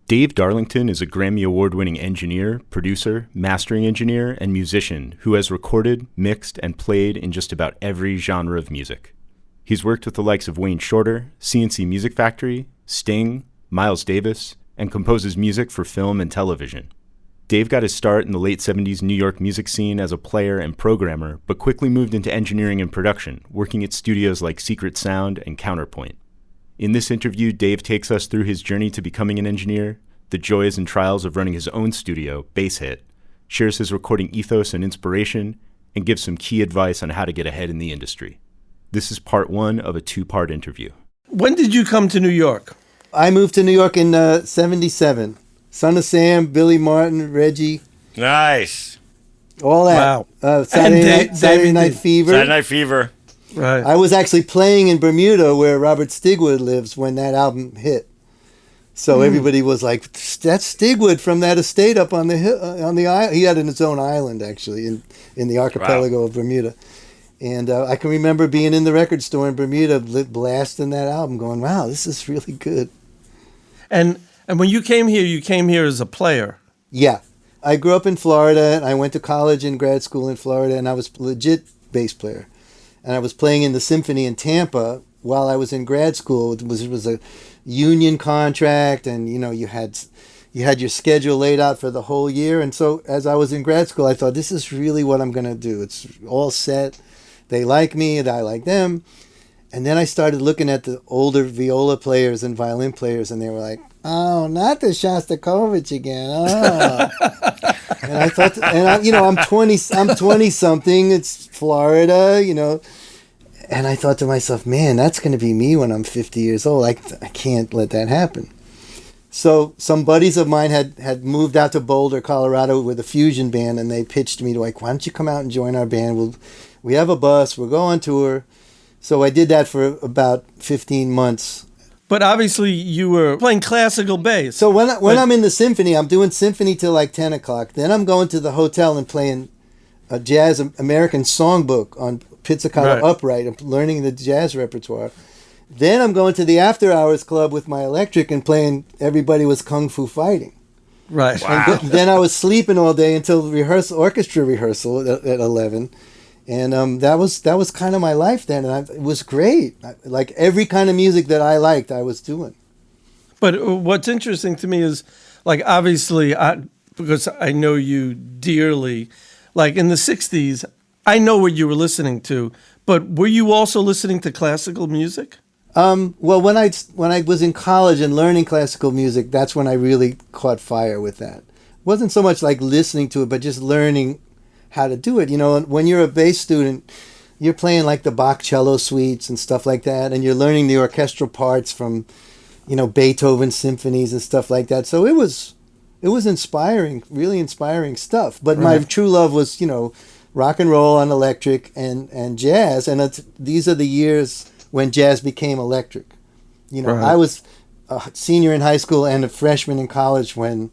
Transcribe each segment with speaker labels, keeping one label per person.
Speaker 1: Dave Darlington is a Grammy Award-winning engineer, producer, mastering engineer, and musician who has recorded, mixed, and played in just about every genre of music. He's worked with the likes of Wayne Shorter, C+C Music Factory, Sting, Miles Davis, and composes music for film and television. Dave got his start in the late 70s New York music scene as a player and programmer, but quickly moved into engineering and production, working at studios like Secret Sound and Counterpoint. In this interview, Dave takes us through his journey to becoming an engineer, the joys and trials of running his own studio, Bass Hit, shares his recording ethos and inspiration, and gives some key advice on how to get ahead in the industry. This is part one of a two-part interview.
Speaker 2: When did you come to New York?
Speaker 3: I moved to New York in 77. Son of Sam, Billy Martin, Reggie.
Speaker 4: Nice.
Speaker 3: All that.
Speaker 2: Wow.
Speaker 3: Saturday Night Fever.
Speaker 4: Saturday Night Fever.
Speaker 2: Right.
Speaker 3: I was actually playing in Bermuda where Robert Stigwood lives when that album hit. So everybody was like, that's Stigwood from that estate up on the hill, on the island. He had his own island, actually, in the archipelago of Bermuda. And I can remember being in the record store in Bermuda, blasting that album, going, wow, this is really good.
Speaker 2: And when you came here as a player.
Speaker 3: Yeah. I grew up in Florida, and I went to college and grad school in Florida, and I was a legit bass player. And I was playing in the symphony in Tampa while I was in grad school. It was a union contract, and you had your schedule laid out for the whole year. And so as I was in grad school, I thought, this is really what I'm going to do. It's all set. They like me, and I like them. And then I started looking at the older viola players and violin players, and they were like, oh, not the Shostakovich again. Oh. And I thought, I'm 20 something. It's Florida, And I thought to myself, man, that's going to be me when I'm 50 years old. I can't let that happen. So some buddies of mine had moved out to Boulder, Colorado with a fusion band, and they pitched me like, why don't you come out and join our band? We have a bus. We'll go on tour. So I did that for about 15 months.
Speaker 2: But obviously you were playing classical bass.
Speaker 3: So when I'm in the symphony, I'm doing symphony till like 10 o'clock. Then I'm going to the hotel and playing a jazz American songbook on pizzicato upright. I'm learning the jazz repertoire. Then I'm going to the after hours club with my electric and playing Everybody Was Kung Fu Fighting.
Speaker 2: Right.
Speaker 4: Wow.
Speaker 3: And then I was sleeping all day until orchestra rehearsal at 11. And that was kind of my life then, and it was great. Like every kind of music that I liked, I was doing.
Speaker 2: But what's interesting to me is, like, obviously, because I know you dearly, like in the 60s, I know what you were listening to, but were you also listening to classical music?
Speaker 3: Well, when I was in college and learning classical music, that's when I really caught fire with that. It wasn't so much like listening to it, but just learning how to do it. When you're a bass student, you're playing like the Bach cello suites and stuff like that, and you're learning the orchestral parts from, Beethoven symphonies and stuff like that. So it was inspiring, really inspiring stuff. But my true love was, rock and roll on electric and jazz, and these are the years when jazz became electric. I was a senior in high school and a freshman in college when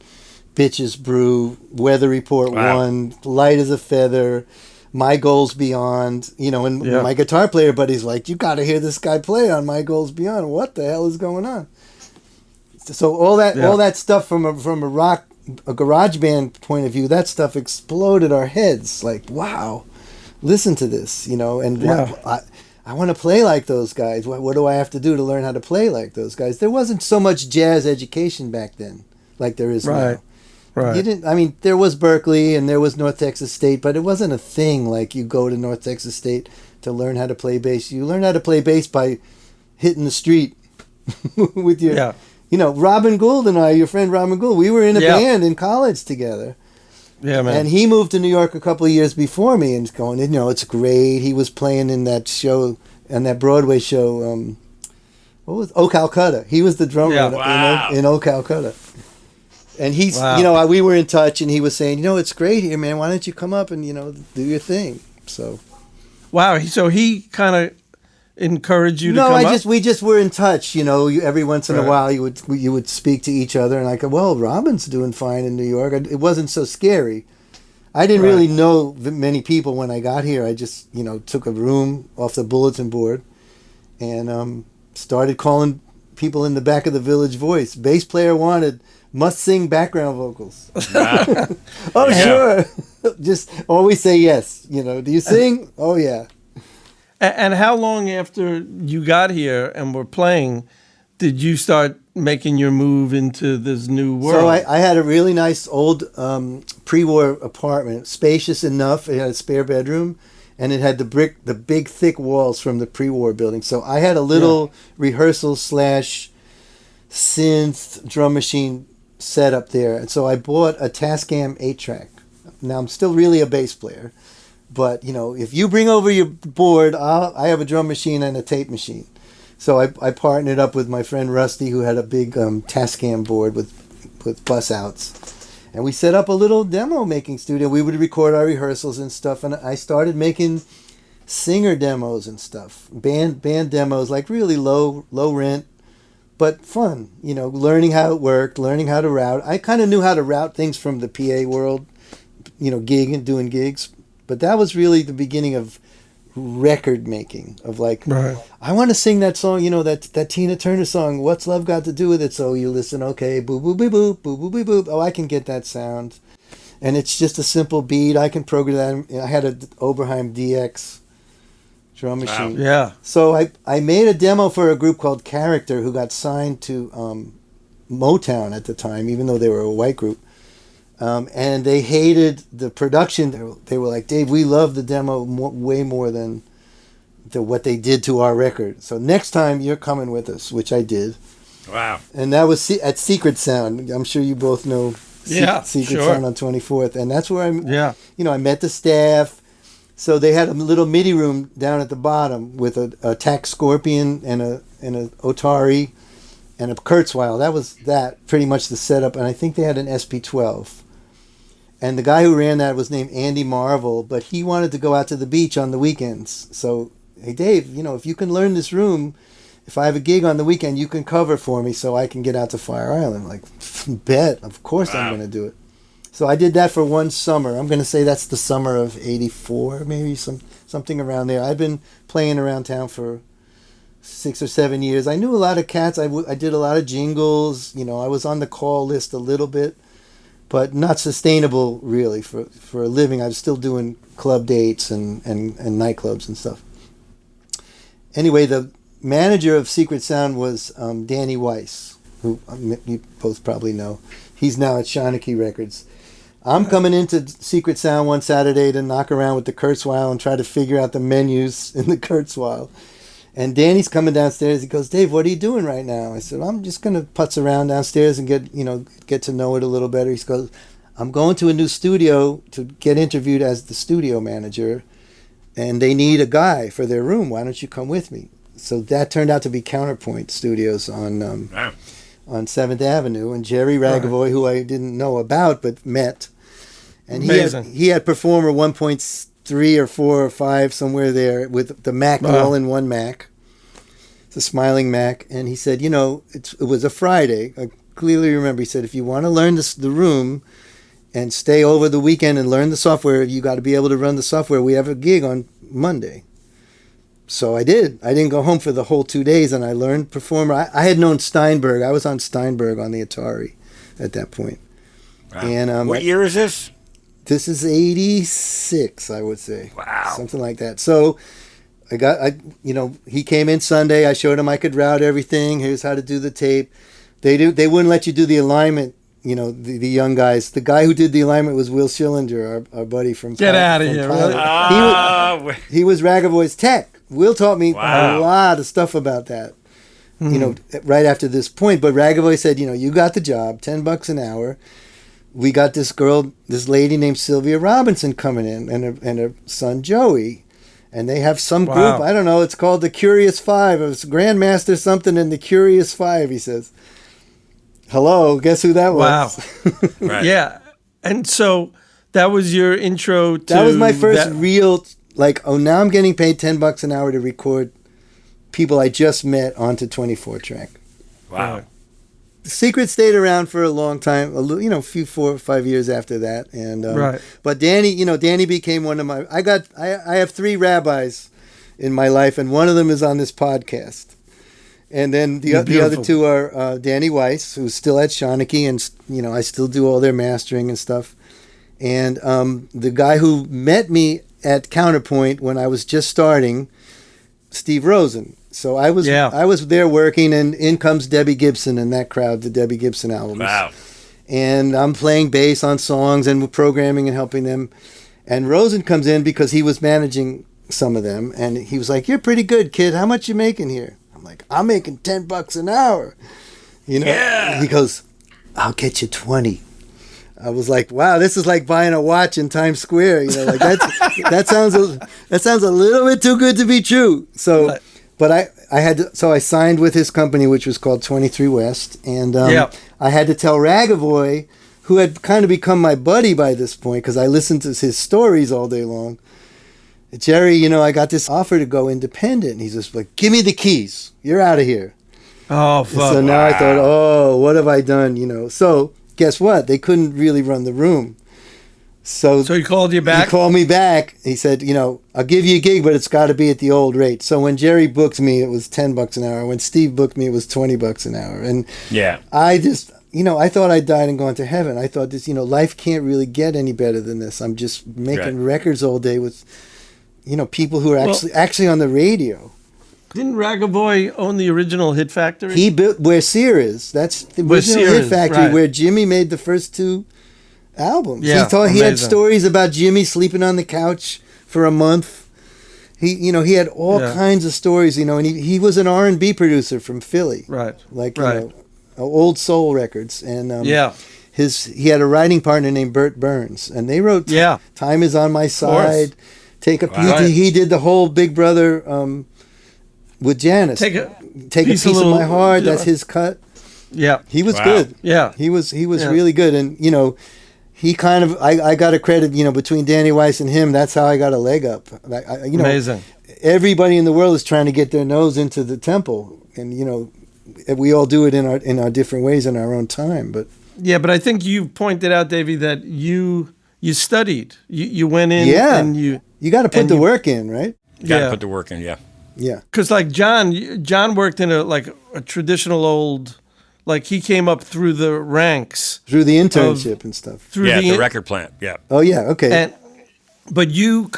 Speaker 3: Bitches Brew, Weather Report 1, Light as a Feather, My Goals Beyond, and my guitar player buddy's like, you got to hear this guy play on My Goals Beyond. What the hell is going on? So all that stuff from a garage band point of view, that stuff exploded our heads. Like, wow, listen to this, I want to play like those guys. What do I have to do to learn how to play like those guys? There wasn't so much jazz education back then like there is now. Right. There was Berkeley and there was North Texas State, but it wasn't a thing like you go to North Texas State to learn how to play bass. You learn how to play bass by hitting the street with your, Robin Gould and I, your friend Robin Gould, we were in a band in college together.
Speaker 2: Yeah, man.
Speaker 3: And he moved to New York a couple of years before me and going, it's great. He was playing in that show, and that Broadway show, what was Oh Calcutta. He was the drummer in Oh Calcutta. And he's, we were in touch, and he was saying, it's great here, man. Why don't you come up and, do your thing? So.
Speaker 2: Wow. So he kind of encouraged you to come up?
Speaker 3: No, we just were in touch. Every once in a while you would speak to each other, and I go, well, Robin's doing fine in New York. It wasn't so scary. I didn't really know many people when I got here. I just, took a room off the bulletin board and started calling people in the back of the Village Voice. Bass player wanted, must sing background vocals.
Speaker 4: Wow.
Speaker 3: Oh,
Speaker 4: Yeah.
Speaker 3: sure. Just always say yes. Do you sing? Oh, yeah.
Speaker 2: And how long after you got here and were playing did you start making your move into this new world?
Speaker 3: So I had a really nice old pre-war apartment, spacious enough. It had a spare bedroom, and it had the big thick walls from the pre-war building. So I had a little rehearsal / synth drum machine set up there, and so I bought a Tascam 8-track. Now I'm still really a bass player, but if you bring over your board, I have a drum machine and a tape machine. So I partnered up with my friend Rusty, who had a big Tascam board with bus outs. And we set up a little demo making studio. We would record our rehearsals and stuff. And I started making singer demos and stuff. Band demos, like really low rent, but fun. Learning how it worked, learning how to route. I kind of knew how to route things from the PA world, doing gigs. But that was really the beginning of record making, of like,
Speaker 2: right.
Speaker 3: I want to sing that song, that Tina Turner song, What's Love Got to Do with It? So you listen, okay, boo boo boo boo boo boo boo boo. Oh, I can get that sound, and it's just a simple beat. I can program that. I had an Oberheim DX drum machine.
Speaker 4: Wow.
Speaker 2: Yeah.
Speaker 3: So I made a demo for a group called Character, who got signed to Motown at the time, even though they were a white group. And they hated the production. They were like, Dave, we love the demo way more than what they did to our record. So next time you're coming with us, which I did.
Speaker 4: Wow.
Speaker 3: And that was at Secret Sound. I'm sure you both know Secret
Speaker 2: sure.
Speaker 3: Sound on 24th. And that's where I met the staff. So they had a little MIDI room down at the bottom with a TAC Scorpion and an Otari and a Kurzweil. That was pretty much the setup. And I think they had an SP12. And the guy who ran that was named Andy Marvel, but he wanted to go out to the beach on the weekends. So, hey, Dave, if you can learn this room, if I have a gig on the weekend, you can cover for me so I can get out to Fire Island. Like, bet, of course I'm going to do it. So I did that for one summer. I'm going to say that's the summer of '84, maybe something around there. I've been playing around town for 6 or 7 years. I knew a lot of cats. I did a lot of jingles. I was on the call list a little bit, but not sustainable really for a living. I was still doing club dates and nightclubs and stuff. Anyway, the manager of Secret Sound was Danny Weiss, who you both probably know. He's now at Shawnee Records. I'm coming into Secret Sound one Saturday to knock around with the Kurzweil and try to figure out the menus in the Kurzweil. And Danny's coming downstairs. He goes, Dave, what are you doing right now? I said, I'm just going to putz around downstairs and get to know it a little better. He goes, I'm going to a new studio to get interviewed as the studio manager, and they need a guy for their room. Why don't you come with me? So that turned out to be Counterpoint Studios on 7th Avenue. And Jerry Ragavoy, who I didn't know about but met, and he had Performer 1.3 or 4 or 5 somewhere there with the Mac, all-in-one Mac. It's a smiling Mac. And he said, it was a Friday. I clearly remember he said, if you want to learn the room and stay over the weekend and learn the software, you got to be able to run the software. We have a gig on Monday. So I did. I didn't go home for the whole 2 days, and I learned Performer. I had known Steinberg. I was on Steinberg on the Atari at that point.
Speaker 4: Wow.
Speaker 3: And
Speaker 4: what year is this?
Speaker 3: This is 86, I would say.
Speaker 4: Wow.
Speaker 3: Something like that. So he came in Sunday. I showed him I could route everything. Here's how to do the tape. They wouldn't let you do the alignment, the young guys. The guy who did the alignment was Will Schillinger, our buddy from
Speaker 2: Get out of here,
Speaker 3: really? He was Ragavoy's tech. Will taught me a lot of stuff about that, right after this point. But Ragavoy said, you got the job, $10 an hour. We got this lady named Sylvia Robinson coming in, and her son Joey, and they have some group. I don't know. It's called the Curious Five. It's Grandmaster something in the Curious Five. He says, "Hello, guess who that was?"
Speaker 2: Wow. Right. Yeah, and so that was your intro to.
Speaker 3: That was my first real now I'm getting paid $10 an hour to record people I just met onto 24-track.
Speaker 4: Wow.
Speaker 3: Secret stayed around for a long time, a few 4 or 5 years after that, and But Danny became one of my. I have 3 rabbis in my life, and one of them is on this podcast, And then the other
Speaker 2: Beautiful.
Speaker 3: two are Danny Weiss, who's still at Shawnee, and I still do all their mastering and stuff. And the guy who met me at Counterpoint when I was just starting, Steve Rosen. So I was there working, and in comes Debbie Gibson and that crowd, the Debbie Gibson albums.
Speaker 4: Wow.
Speaker 3: And I'm playing bass on songs and programming and helping them. And Rosen comes in because he was managing some of them, and he was like, "You're pretty good, kid. How much you making here?" I'm like, "I'm making $10 an hour."
Speaker 4: Yeah.
Speaker 3: He goes, "I'll get you 20." I was like, "Wow, this is like buying a watch in Times Square." Like that sounds a little bit too good to be true. So, but I signed with his company, which was called 23 West, and I had to tell Ragavoy, who had kind of become my buddy by this point, because I listened to his stories all day long. "Jerry, I got this offer to go independent." And he's just like, "Give me the keys. You're out of here."
Speaker 2: Oh, fuck.
Speaker 3: So now I thought, "Oh, what have I done?" So guess what? They couldn't really run the room. So
Speaker 2: he called you back?
Speaker 3: He called me back. He said, "I'll give you a gig, but it's got to be at the old rate." So when Jerry booked me, it was $10 an hour. When Steve booked me, it was $20 an hour. And
Speaker 4: Yeah.
Speaker 3: I just, I thought I died and gone to heaven. I thought this, life can't really get any better than this. I'm just making records all day with, people who are actually on the radio.
Speaker 2: Didn't Ragavoy own the original Hit Factory?
Speaker 3: He built where Sear is. That's the original Hit Factory, where Jimmy made the first two albums.
Speaker 2: Yeah,
Speaker 3: He had
Speaker 2: amazing.
Speaker 3: stories about Jimmy sleeping on the couch for a month. He had all kinds of stories, and he was an R&B producer from Philly.
Speaker 2: Right.
Speaker 3: Like, old soul records. And he had a writing partner named Bert Burns, and they wrote Time Is On My Side, Take a Piece. He did the whole Big Brother with Janice. Take a piece of my heart. That's his cut.
Speaker 2: Yeah.
Speaker 3: He was good.
Speaker 2: Yeah.
Speaker 3: He was really good. And, he kind of, I got a credit, between Danny Weiss and him, that's how I got a leg up.
Speaker 2: Amazing.
Speaker 3: Everybody in the world is trying to get their nose into the temple. And, we all do it in our different ways in our own time. But
Speaker 2: I think you pointed out, Davey, that you studied. You went in and you
Speaker 3: got to put the work in, right?
Speaker 4: Got to put the work in, yeah.
Speaker 3: Yeah.
Speaker 2: Because like John worked in a traditional old, like he came up through the ranks.
Speaker 3: Through the internship and stuff.
Speaker 4: The record plant, yeah.
Speaker 3: Oh, yeah, okay.
Speaker 2: But you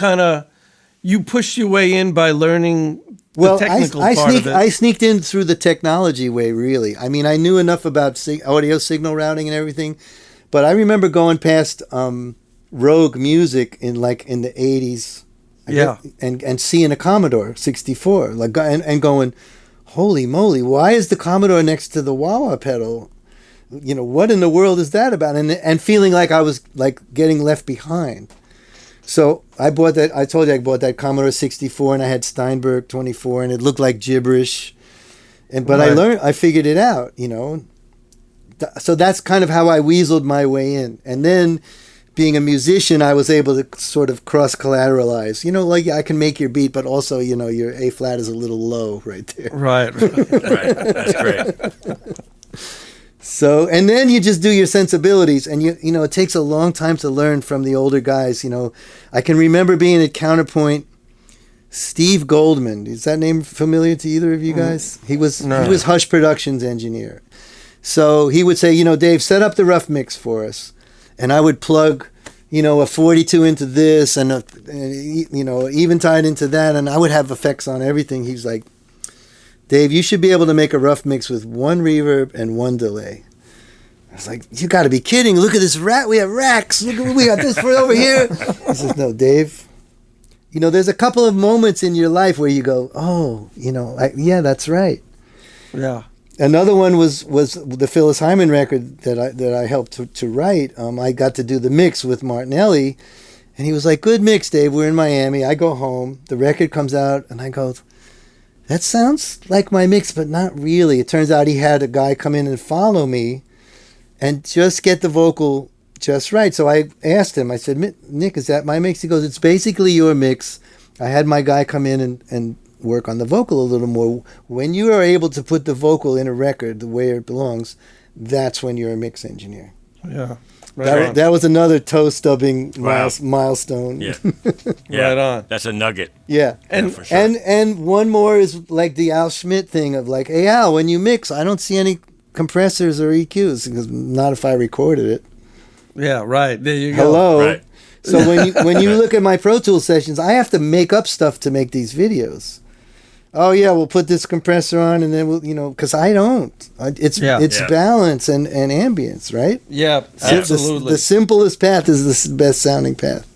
Speaker 2: pushed your way in by learning the technical part of it.
Speaker 3: I sneaked in through the technology way, really. I mean, I knew enough about audio signal routing and everything, but I remember going past Rogue Music in the 80s. And seeing a Commodore 64, and going, holy moly, why is the Commodore next to the wah-wah pedal? What in the world is that about? And feeling like I was getting left behind. So I bought that. I told you I bought that Commodore 64, and I had Steinberg 24, and it looked like gibberish. But I figured it out. So that's kind of how I weaseled my way in, and then. Being a musician, I was able to sort of cross-collateralize. I can make your beat, but also, your A-flat is a little low right there.
Speaker 2: Right.
Speaker 4: Right. That's great.
Speaker 3: So, and then you just do your sensibilities, and it takes a long time to learn from the older guys. I can remember being at Counterpoint. Steve Goldman, is that name familiar to either of you guys? He was Hush Productions engineer. So he would say, Dave, set up the rough mix for us. And I would plug, a 42 into this and, Eventide into that. And I would have effects on everything. He's like, Dave, you should be able to make a rough mix with one reverb and one delay. I was like, you got to be kidding. Look at this rack. We have racks. Look at we got this for over here. He says, no, Dave, there's a couple of moments in your life where you go, oh, yeah, that's right.
Speaker 2: Yeah.
Speaker 3: Another one was the Phyllis Hyman record that I helped to write. I got to do the mix with Martinelli, and he was like, "Good mix, Dave. We're in Miami." I go home, the record comes out, and I go, "That sounds like my mix, but not really." It turns out he had a guy come in and follow me, and just get the vocal just right. So I asked him. I said, "Nick, is that my mix?" He goes, "It's basically your mix." I had my guy come in and work on the vocal a little more. When you are able to put the vocal in a record the way it belongs, that's when you're a mix engineer.
Speaker 2: Yeah. Right on.
Speaker 3: That was another toe stubbing
Speaker 4: Wow.
Speaker 3: milestone.
Speaker 4: Yeah. Yeah.
Speaker 2: Right on.
Speaker 4: That's a nugget.
Speaker 3: Yeah.
Speaker 2: And-
Speaker 4: for sure.
Speaker 3: And one more is like the Al Schmidt thing of like, hey Al, when you mix, I don't see any compressors or EQs, because not if I recorded it.
Speaker 2: Yeah, right. There you go.
Speaker 3: Hello.
Speaker 4: Right.
Speaker 3: So when you look at my Pro Tools sessions, I have to make up stuff to make these videos. Oh yeah, we'll put this compressor on, and then we'll, because I don't. It's
Speaker 4: Yeah.
Speaker 3: balance and ambience, right?
Speaker 2: Yeah,
Speaker 3: So
Speaker 2: absolutely.
Speaker 3: The simplest path is the best sounding path.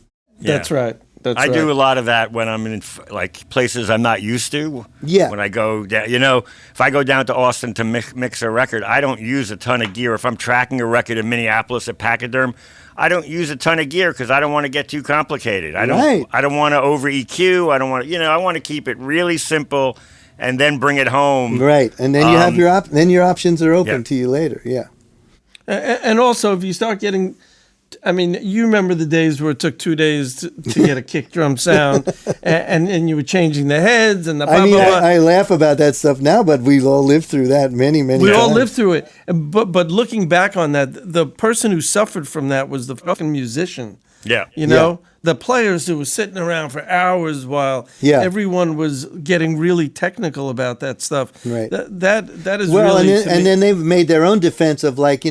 Speaker 4: Yeah.
Speaker 2: That's right. That's
Speaker 4: I
Speaker 2: right.
Speaker 4: do a lot of that when I'm in like places I'm not used to.
Speaker 3: Yeah.
Speaker 4: When I go down, if I go down to Austin to mix a record, I don't use a ton of gear. If I'm tracking a record in Minneapolis at Pachyderm, I don't use a ton of gear because I don't want to get too complicated. I don't.
Speaker 3: Right.
Speaker 4: I don't want to over EQ. I don't want to. I want to keep it really simple, and then bring it home.
Speaker 3: Right, and then you have your options are open
Speaker 4: Yeah.
Speaker 3: to you later. Yeah.
Speaker 2: And also, if you start getting, I mean, you remember the days where it took 2 days to get a kick drum sound, and you were changing the heads and the blah,
Speaker 3: I mean,
Speaker 2: blah, blah.
Speaker 3: I laugh about that stuff now, but we've all lived through that many
Speaker 2: We all
Speaker 3: times.
Speaker 2: lived through it. But looking back on that, the person who suffered from that was the fucking musician.
Speaker 4: Yeah.
Speaker 2: The players who were sitting around for hours while
Speaker 3: Yeah.
Speaker 2: everyone was getting really technical about that stuff.
Speaker 3: Right.
Speaker 2: That is
Speaker 3: Well,
Speaker 2: really,
Speaker 3: and then they've made their own defense of like,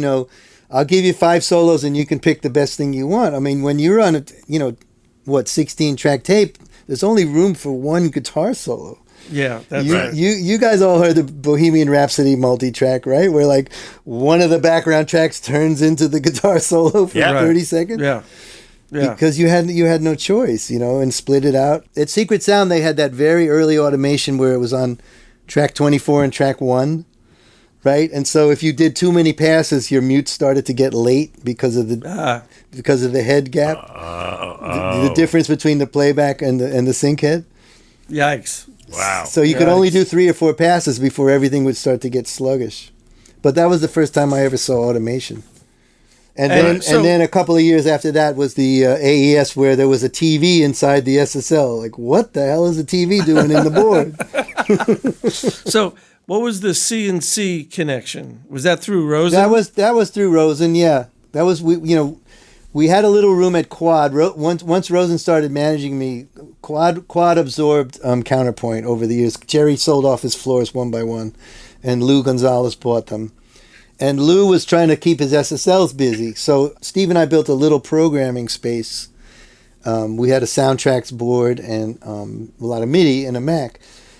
Speaker 3: I'll give you 5 solos and you can pick the best thing you want. I mean, when you're on a 16 track tape, there's only room for one guitar solo.
Speaker 2: yeah, that's
Speaker 3: You,
Speaker 2: right.
Speaker 3: you guys all heard the Bohemian Rhapsody multi-track, right? Where like one of the background tracks turns into the guitar solo for
Speaker 4: Yeah.
Speaker 3: 30 seconds.
Speaker 2: Yeah. Yeah.
Speaker 3: Because you had no choice, and split it out. At Secret Sound, they had that very early automation where it was on track 24 and track 1, right? And so if you did too many passes, your mute started to get late because of the head gap, the difference between the playback and the sync head.
Speaker 2: Yikes.
Speaker 4: Wow.
Speaker 3: So you could
Speaker 2: Yikes.
Speaker 3: only do 3 or 4 passes before everything would start to get sluggish. But that was the first time I ever saw automation. And then a couple of years after that was the AES, where there was a TV inside the SSL. Like, what the hell is a TV doing in the board?
Speaker 2: So, what was the CNC connection? Was that through Rosen?
Speaker 3: That was through Rosen. Yeah, that was we had a little room at Quad. Once Rosen started managing me, Quad absorbed Counterpoint over the years. Jerry sold off his floors one by one, and Lou Gonzalez bought them. And Lou was trying to keep his SSLs busy. So Steve and I built a little programming space. We had a soundtracks board and a lot of MIDI and a Mac.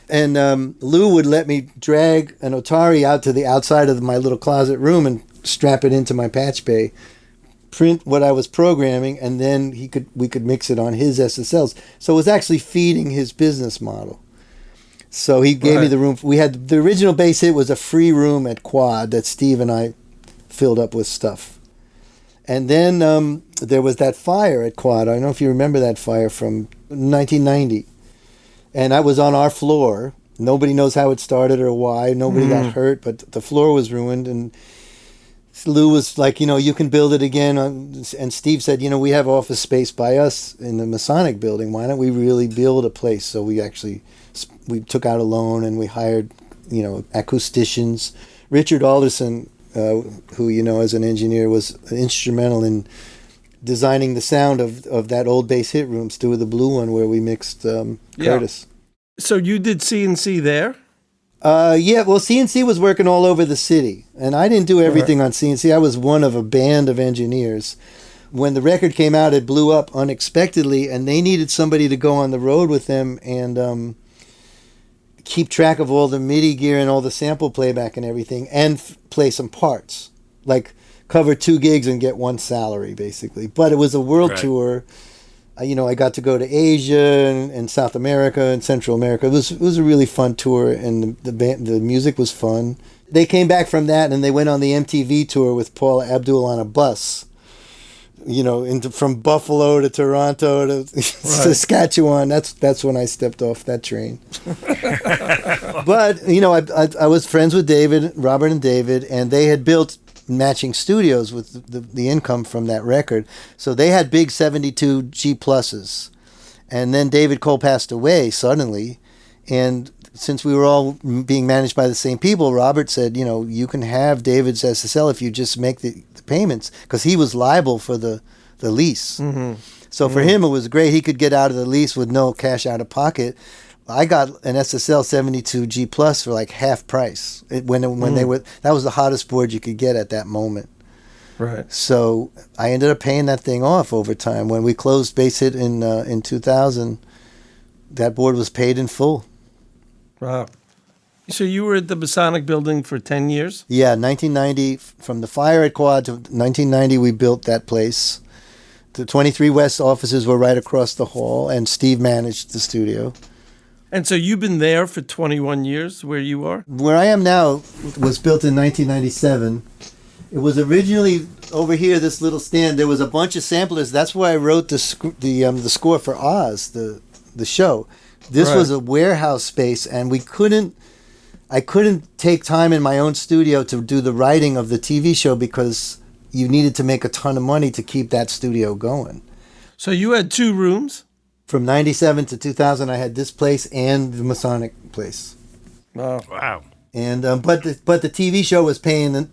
Speaker 3: And Lou would let me drag an Otari out to the outside of my little closet room and strap it into my patch bay, print what I was programming, and then we could mix it on his SSLs. So it was actually feeding his business model. So he gave me the room. We had the original bass hit was a free room at Quad that Steve and I filled up with stuff. And then there was that fire at Quad. I don't know if you remember that fire from 1990. And I was on our floor. Nobody knows how it started or why. Nobody got hurt, but the floor was ruined. And Lou was like, you can build it again. And Steve said, we have office space by us in the Masonic building. Why don't we really build a place? So we took out a loan and we hired, acousticians. Richard Alderson, who, as an engineer, was instrumental in designing the sound of that old bass hit room, Stu the Blue one, where we mixed Curtis.
Speaker 2: So you did CNC there?
Speaker 3: Yeah, well, CNC was working all over the city, and I didn't do everything on CNC. I was one of a band of engineers. When the record came out, it blew up unexpectedly, and they needed somebody to go on the road with them and keep track of all the MIDI gear and all the sample playback and everything, and play some parts, like cover 2 gigs and get 1 salary, basically. But it was a world tour. I got to go to Asia and South America and Central America. It was a really fun tour, and the music was fun. They came back from that, and they went on the MTV tour with Paul Abdul on a bus. From Buffalo to Toronto to Saskatchewan. That's when I stepped off that train. But I was friends with Robert and David, and they had built matching studios with the income from that record. So they had big 72 G pluses, and then David Cole passed away suddenly, and since we were all being managed by the same people, Robert said, you can have David's SSL if you just make the payments, because he was liable for the lease. So for him, it was great. He could get out of the lease with no cash out of pocket. I got an SSL 72G Plus for like half price when they were. That was the hottest board you could get at that moment.
Speaker 2: Right.
Speaker 3: So I ended up paying that thing off over time. When we closed Bass Hit in 2000, that board was paid in full.
Speaker 2: Wow. So you were at the Masonic Building for 10 years?
Speaker 3: Yeah, 1990, from the fire at Quad to 1990, we built that place. The 23 West offices were right across the hall, and Steve managed the studio.
Speaker 2: And so you've been there for 21 years, where you are?
Speaker 3: Where I am now was built in 1997. It was originally over here, this little stand. There was a bunch of samplers. That's why I wrote the score for Oz, the show. This was a warehouse space, and I couldn't take time in my own studio to do the writing of the TV show because you needed to make a ton of money to keep that studio going.
Speaker 2: So you had 2 rooms?
Speaker 3: From 97 to 2000, I had this place and the Masonic place.
Speaker 4: Wow.
Speaker 3: And but the TV show was paying. I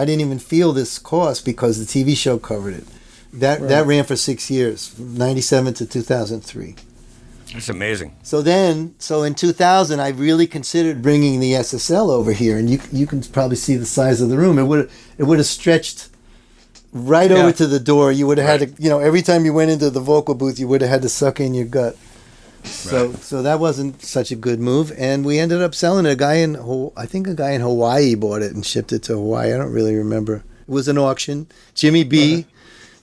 Speaker 3: didn't even feel this cost because the TV show covered it. That ran for 6 years, from 97 to 2003.
Speaker 4: That's amazing.
Speaker 3: So in 2000, I really considered bringing the SSL over here, and you can probably see the size of the room. It would have stretched right over to the door. You would have had to, every time you went into the vocal booth, you would have had to suck in your gut. So that wasn't such a good move, and we ended up selling it. A guy in Hawaii bought it and shipped it to Hawaii. I don't really remember. It was an auction. Jimmy B.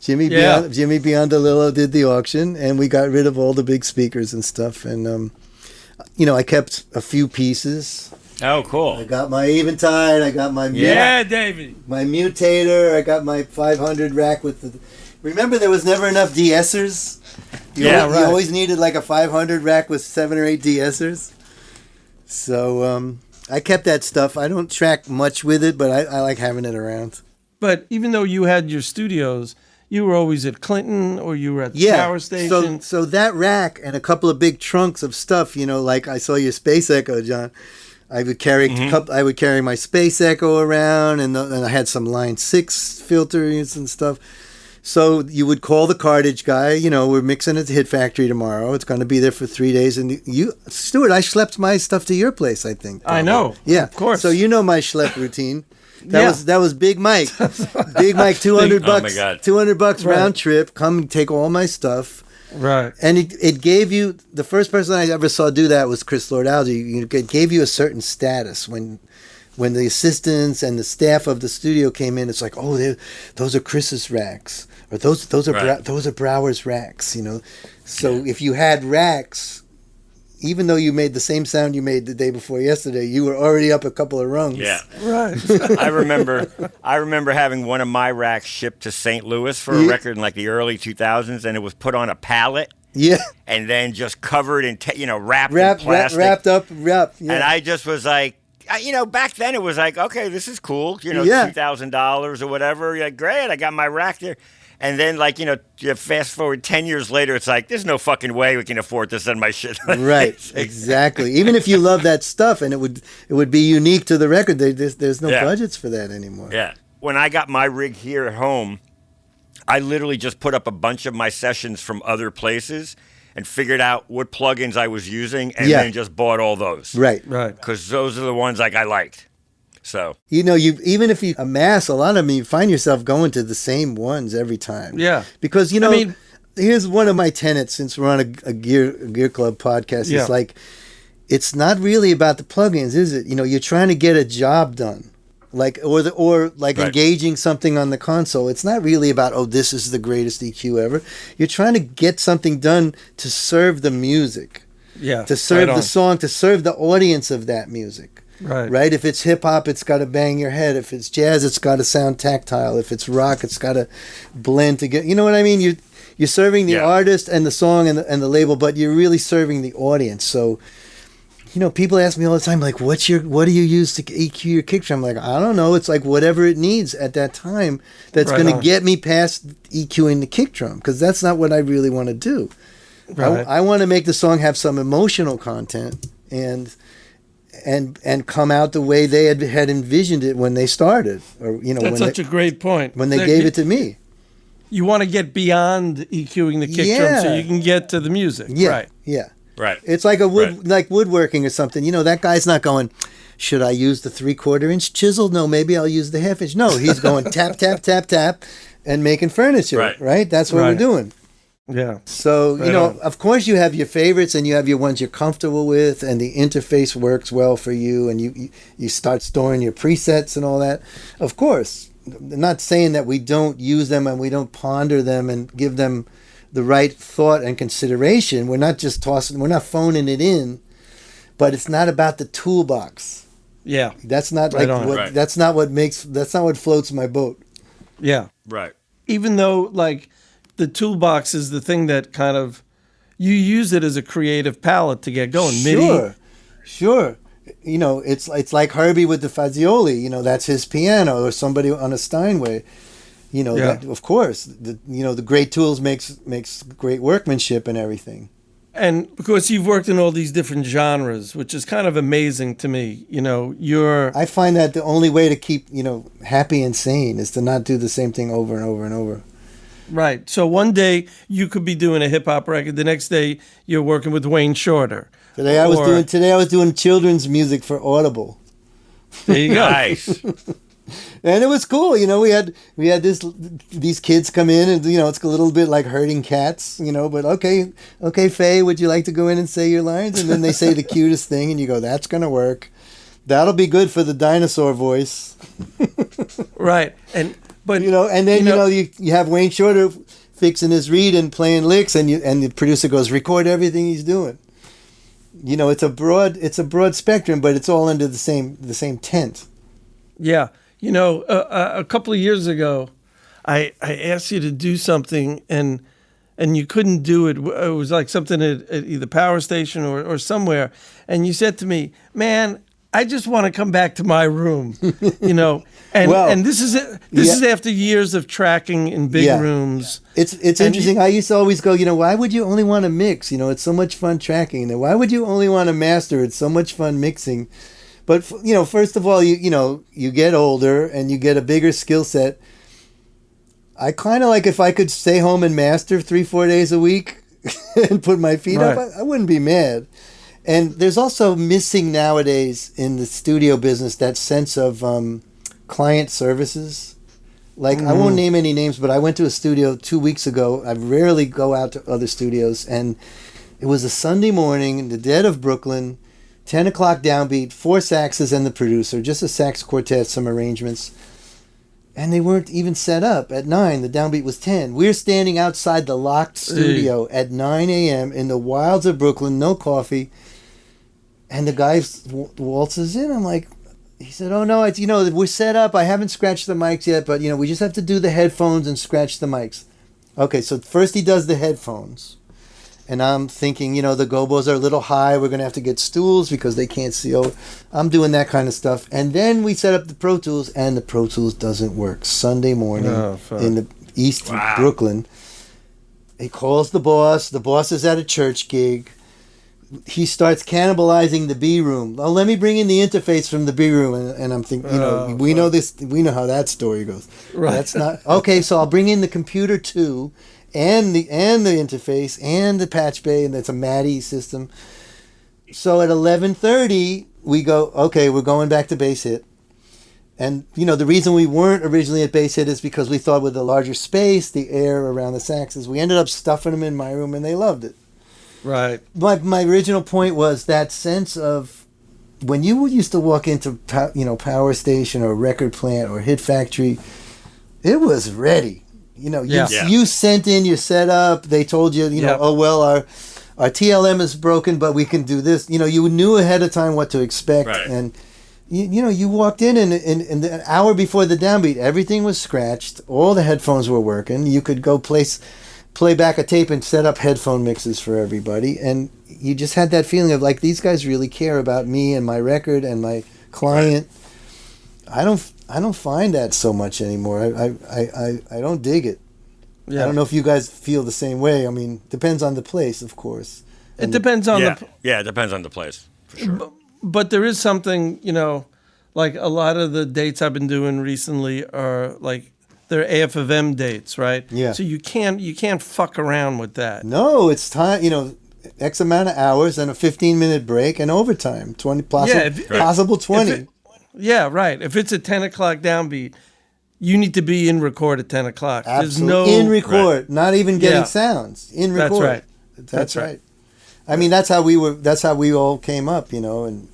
Speaker 3: Jimmy Biondolillo did the auction, and we got rid of all the big speakers and stuff. And I kept a few pieces.
Speaker 4: Oh, cool!
Speaker 3: I got my Eventide. I got my
Speaker 2: David.
Speaker 3: My Mutator. I got my 500 rack with the. Remember, there was never enough de-essers. You always needed like a 500 rack with 7 or 8 de-essers. So I kept that stuff. I don't track much with it, but I like having it around.
Speaker 2: But even though you had your studios, you were always at Clinton or you were at the power station.
Speaker 3: So that rack and a couple of big trunks of stuff, like I saw your Space Echo, John. I would carry I would carry my Space Echo around, and I had some Line 6 filters and stuff. So you would call the cartage guy, we're mixing at the Hit Factory tomorrow. It's going to be there for 3 days. And Stuart, I schlepped my stuff to your place, I think.
Speaker 2: I know.
Speaker 3: Yeah.
Speaker 2: Of course.
Speaker 3: So my schlep routine. That was Big Mike. Big Mike, $200
Speaker 4: Oh my God.
Speaker 3: $200 round trip. Come and take all my stuff.
Speaker 2: Right.
Speaker 3: And it gave you, the first person I ever saw do that was Chris Lord-Alge. It gave you a certain status when the assistants and the staff of the studio came in. It's like, those are Chris's racks, or those are Brower's racks. So if you had racks, even though you made the same sound you made the day before yesterday, you were already up a couple of rungs.
Speaker 4: Yeah.
Speaker 2: Right.
Speaker 4: I remember having one of my racks shipped to St. Louis for a record in like the early 2000s, and it was put on a pallet.
Speaker 3: Yeah.
Speaker 4: And then just covered in, wrapped in plastic.
Speaker 3: Wrapped up. Yeah.
Speaker 4: And I just was like, back then it was like, okay, this is cool. $2,000 or whatever. Yeah, great. I got my rack there. And then, you fast forward 10 years later, it's like, there's no fucking way we can afford to send my shit.
Speaker 3: Right, exactly. Even if you love that stuff and it would be unique to the record, there's no budgets for that anymore.
Speaker 4: Yeah. When I got my rig here at home, I literally just put up a bunch of my sessions from other places and figured out what plugins I was using and then just bought all those.
Speaker 3: Right.
Speaker 4: Because those are the ones I liked. So
Speaker 3: even if you amass a lot of them, you find yourself going to the same ones every time.
Speaker 2: Yeah,
Speaker 3: because here's one of my tenets since we're on a Gear Club podcast. It's like, it's not really about the plugins, is it? You're trying to get a job done, engaging something on the console. It's not really about this is the greatest EQ ever. You're trying to get something done to serve the music, to serve the song, to serve the audience of that music. Right. If it's hip hop, it's got to bang your head. If it's jazz, it's got to sound tactile. If it's rock, it's got to blend together. You know what I mean? You're serving the artist and the song and the label, but you're really serving the audience. So, people ask me all the time, like, what do you use to EQ your kick drum? I'm like, I don't know. It's like whatever it needs at that time that's going to get me past EQing the kick drum, because that's not what I really want to do. Right. I want to make the song have some emotional content. and come out the way they had envisioned it when they started, or
Speaker 2: That's such a great point.
Speaker 3: when they gave it to me.
Speaker 2: You want to get beyond EQing the kick drum so you can get to the music.
Speaker 3: Yeah,
Speaker 2: Right.
Speaker 3: yeah.
Speaker 4: Right.
Speaker 3: It's like like woodworking or something. That guy's not going, should I use the 3/4 inch chisel? No, maybe I'll use the 1/2 inch. No, he's going tap, tap, tap, tap, and making furniture. Right? That's what we're doing.
Speaker 2: Yeah.
Speaker 3: So, of course you have your favorites and you have your ones you're comfortable with, and the interface works well for you, and you start storing your presets and all that. Of course. I'm not saying that we don't use them and we don't ponder them and give them the right thought and consideration. We're not just we're not phoning it in, but it's not about the toolbox.
Speaker 2: Yeah.
Speaker 3: That's not that's not what floats my boat.
Speaker 2: Yeah.
Speaker 4: Right.
Speaker 2: Even though the toolbox is the thing that kind of, you use it as a creative palette to get going.
Speaker 3: Sure. It's like Herbie with the Fazioli. That's his piano, or somebody on a Steinway. That, of course, the great tools makes great workmanship and everything.
Speaker 2: And because you've worked in all these different genres, which is kind of amazing to me.
Speaker 3: I find that the only way to keep happy and sane is to not do the same thing over and over and over.
Speaker 2: Right. So one day you could be doing a hip hop record. The next day you're working with Wayne Shorter.
Speaker 3: Today I was doing children's music for Audible.
Speaker 2: There you go.
Speaker 4: Nice.
Speaker 3: And it was cool. We had these kids come in, and it's a little bit like herding cats. But okay, Faye, would you like to go in and say your lines? And then they say the cutest thing, and you go, that's gonna work. That'll be good for the dinosaur voice.
Speaker 2: Right. But
Speaker 3: and then you have Wayne Shorter fixing his reed and playing licks, and the producer goes, record everything he's doing. It's a broad spectrum, but it's all under the same tent.
Speaker 2: Yeah. A couple of years ago, I asked you to do something, and you couldn't do it. It was like something at either Power Station or somewhere, and you said to me, "Man, I just want to come back to my room," And this is it. This is after years of tracking in big rooms.
Speaker 3: It's interesting. I used to always go, why would you only want to mix? It's so much fun tracking. Why would you only want to master? It's so much fun mixing. But first of all, you get older and you get a bigger skill set. I kind of like, if I could stay home and master 3-4 days a week and put my feet up, I wouldn't be mad. And there's also missing nowadays in the studio business that sense of client services. I won't name any names, but I went to a studio 2 weeks ago. I rarely go out to other studios, and it was a Sunday morning in the dead of Brooklyn, 10 o'clock downbeat, 4 saxes and the producer, just a sax quartet, some arrangements. And they weren't even set up at 9. The downbeat was 10. We're standing outside the locked studio at 9 a.m. in the wilds of Brooklyn, no coffee. And the guy waltzes in. I'm like, he said, oh, no, it's, we're set up. I haven't scratched the mics yet, but, we just have to do the headphones and scratch the mics. Okay, so first he does the headphones. And I'm thinking, the gobos are a little high. We're going to have to get stools because they can't see over. I'm doing that kind of stuff. And then we set up the Pro Tools, and the Pro Tools doesn't work. Sunday morning in the East Brooklyn. He calls the boss. The boss is at a church gig. He starts cannibalizing the B room. Oh, let me bring in the interface from the B room. And I'm thinking, we know this. We know how that story goes.
Speaker 2: Right.
Speaker 3: That's not okay. So I'll bring in the computer too, and the interface and the patch bay, and it's a MADI system. So at 11:30 we go. Okay, we're going back to bass hit. And the reason we weren't originally at bass hit is because we thought with the larger space, the air around the saxes, we ended up stuffing them in my room, and they loved it.
Speaker 2: Right.
Speaker 3: My original point was that sense of when you used to walk into Power Station or Record Plant or Hit Factory, it was ready. You sent in your setup. They told you, oh well, our TLM is broken, but we can do this. You knew ahead of time what to expect, and you walked in and an hour before the downbeat, everything was scratched. All the headphones were working. You could go play back a tape and set up headphone mixes for everybody, and you just had that feeling of like, these guys really care about me and my record and my client. I don't find that so much anymore. I don't dig it. I don't know if you guys feel the same way. I mean, depends on the place, of course.
Speaker 2: It depends on
Speaker 4: it depends on the place. for sure.
Speaker 2: But there is something, like a lot of the dates I've been doing recently are like they're AF of M dates, right?
Speaker 3: Yeah.
Speaker 2: So you can't fuck around with that.
Speaker 3: No, it's time. X amount of hours and a 15-minute break and overtime. 20 possible 20.
Speaker 2: Yeah, right. If it's a 10 o'clock downbeat, you need to be in record at 10 o'clock.
Speaker 3: Absolutely. In record, not even getting sounds. In record.
Speaker 2: That's right.
Speaker 3: That's right. I mean, that's how we all came up, and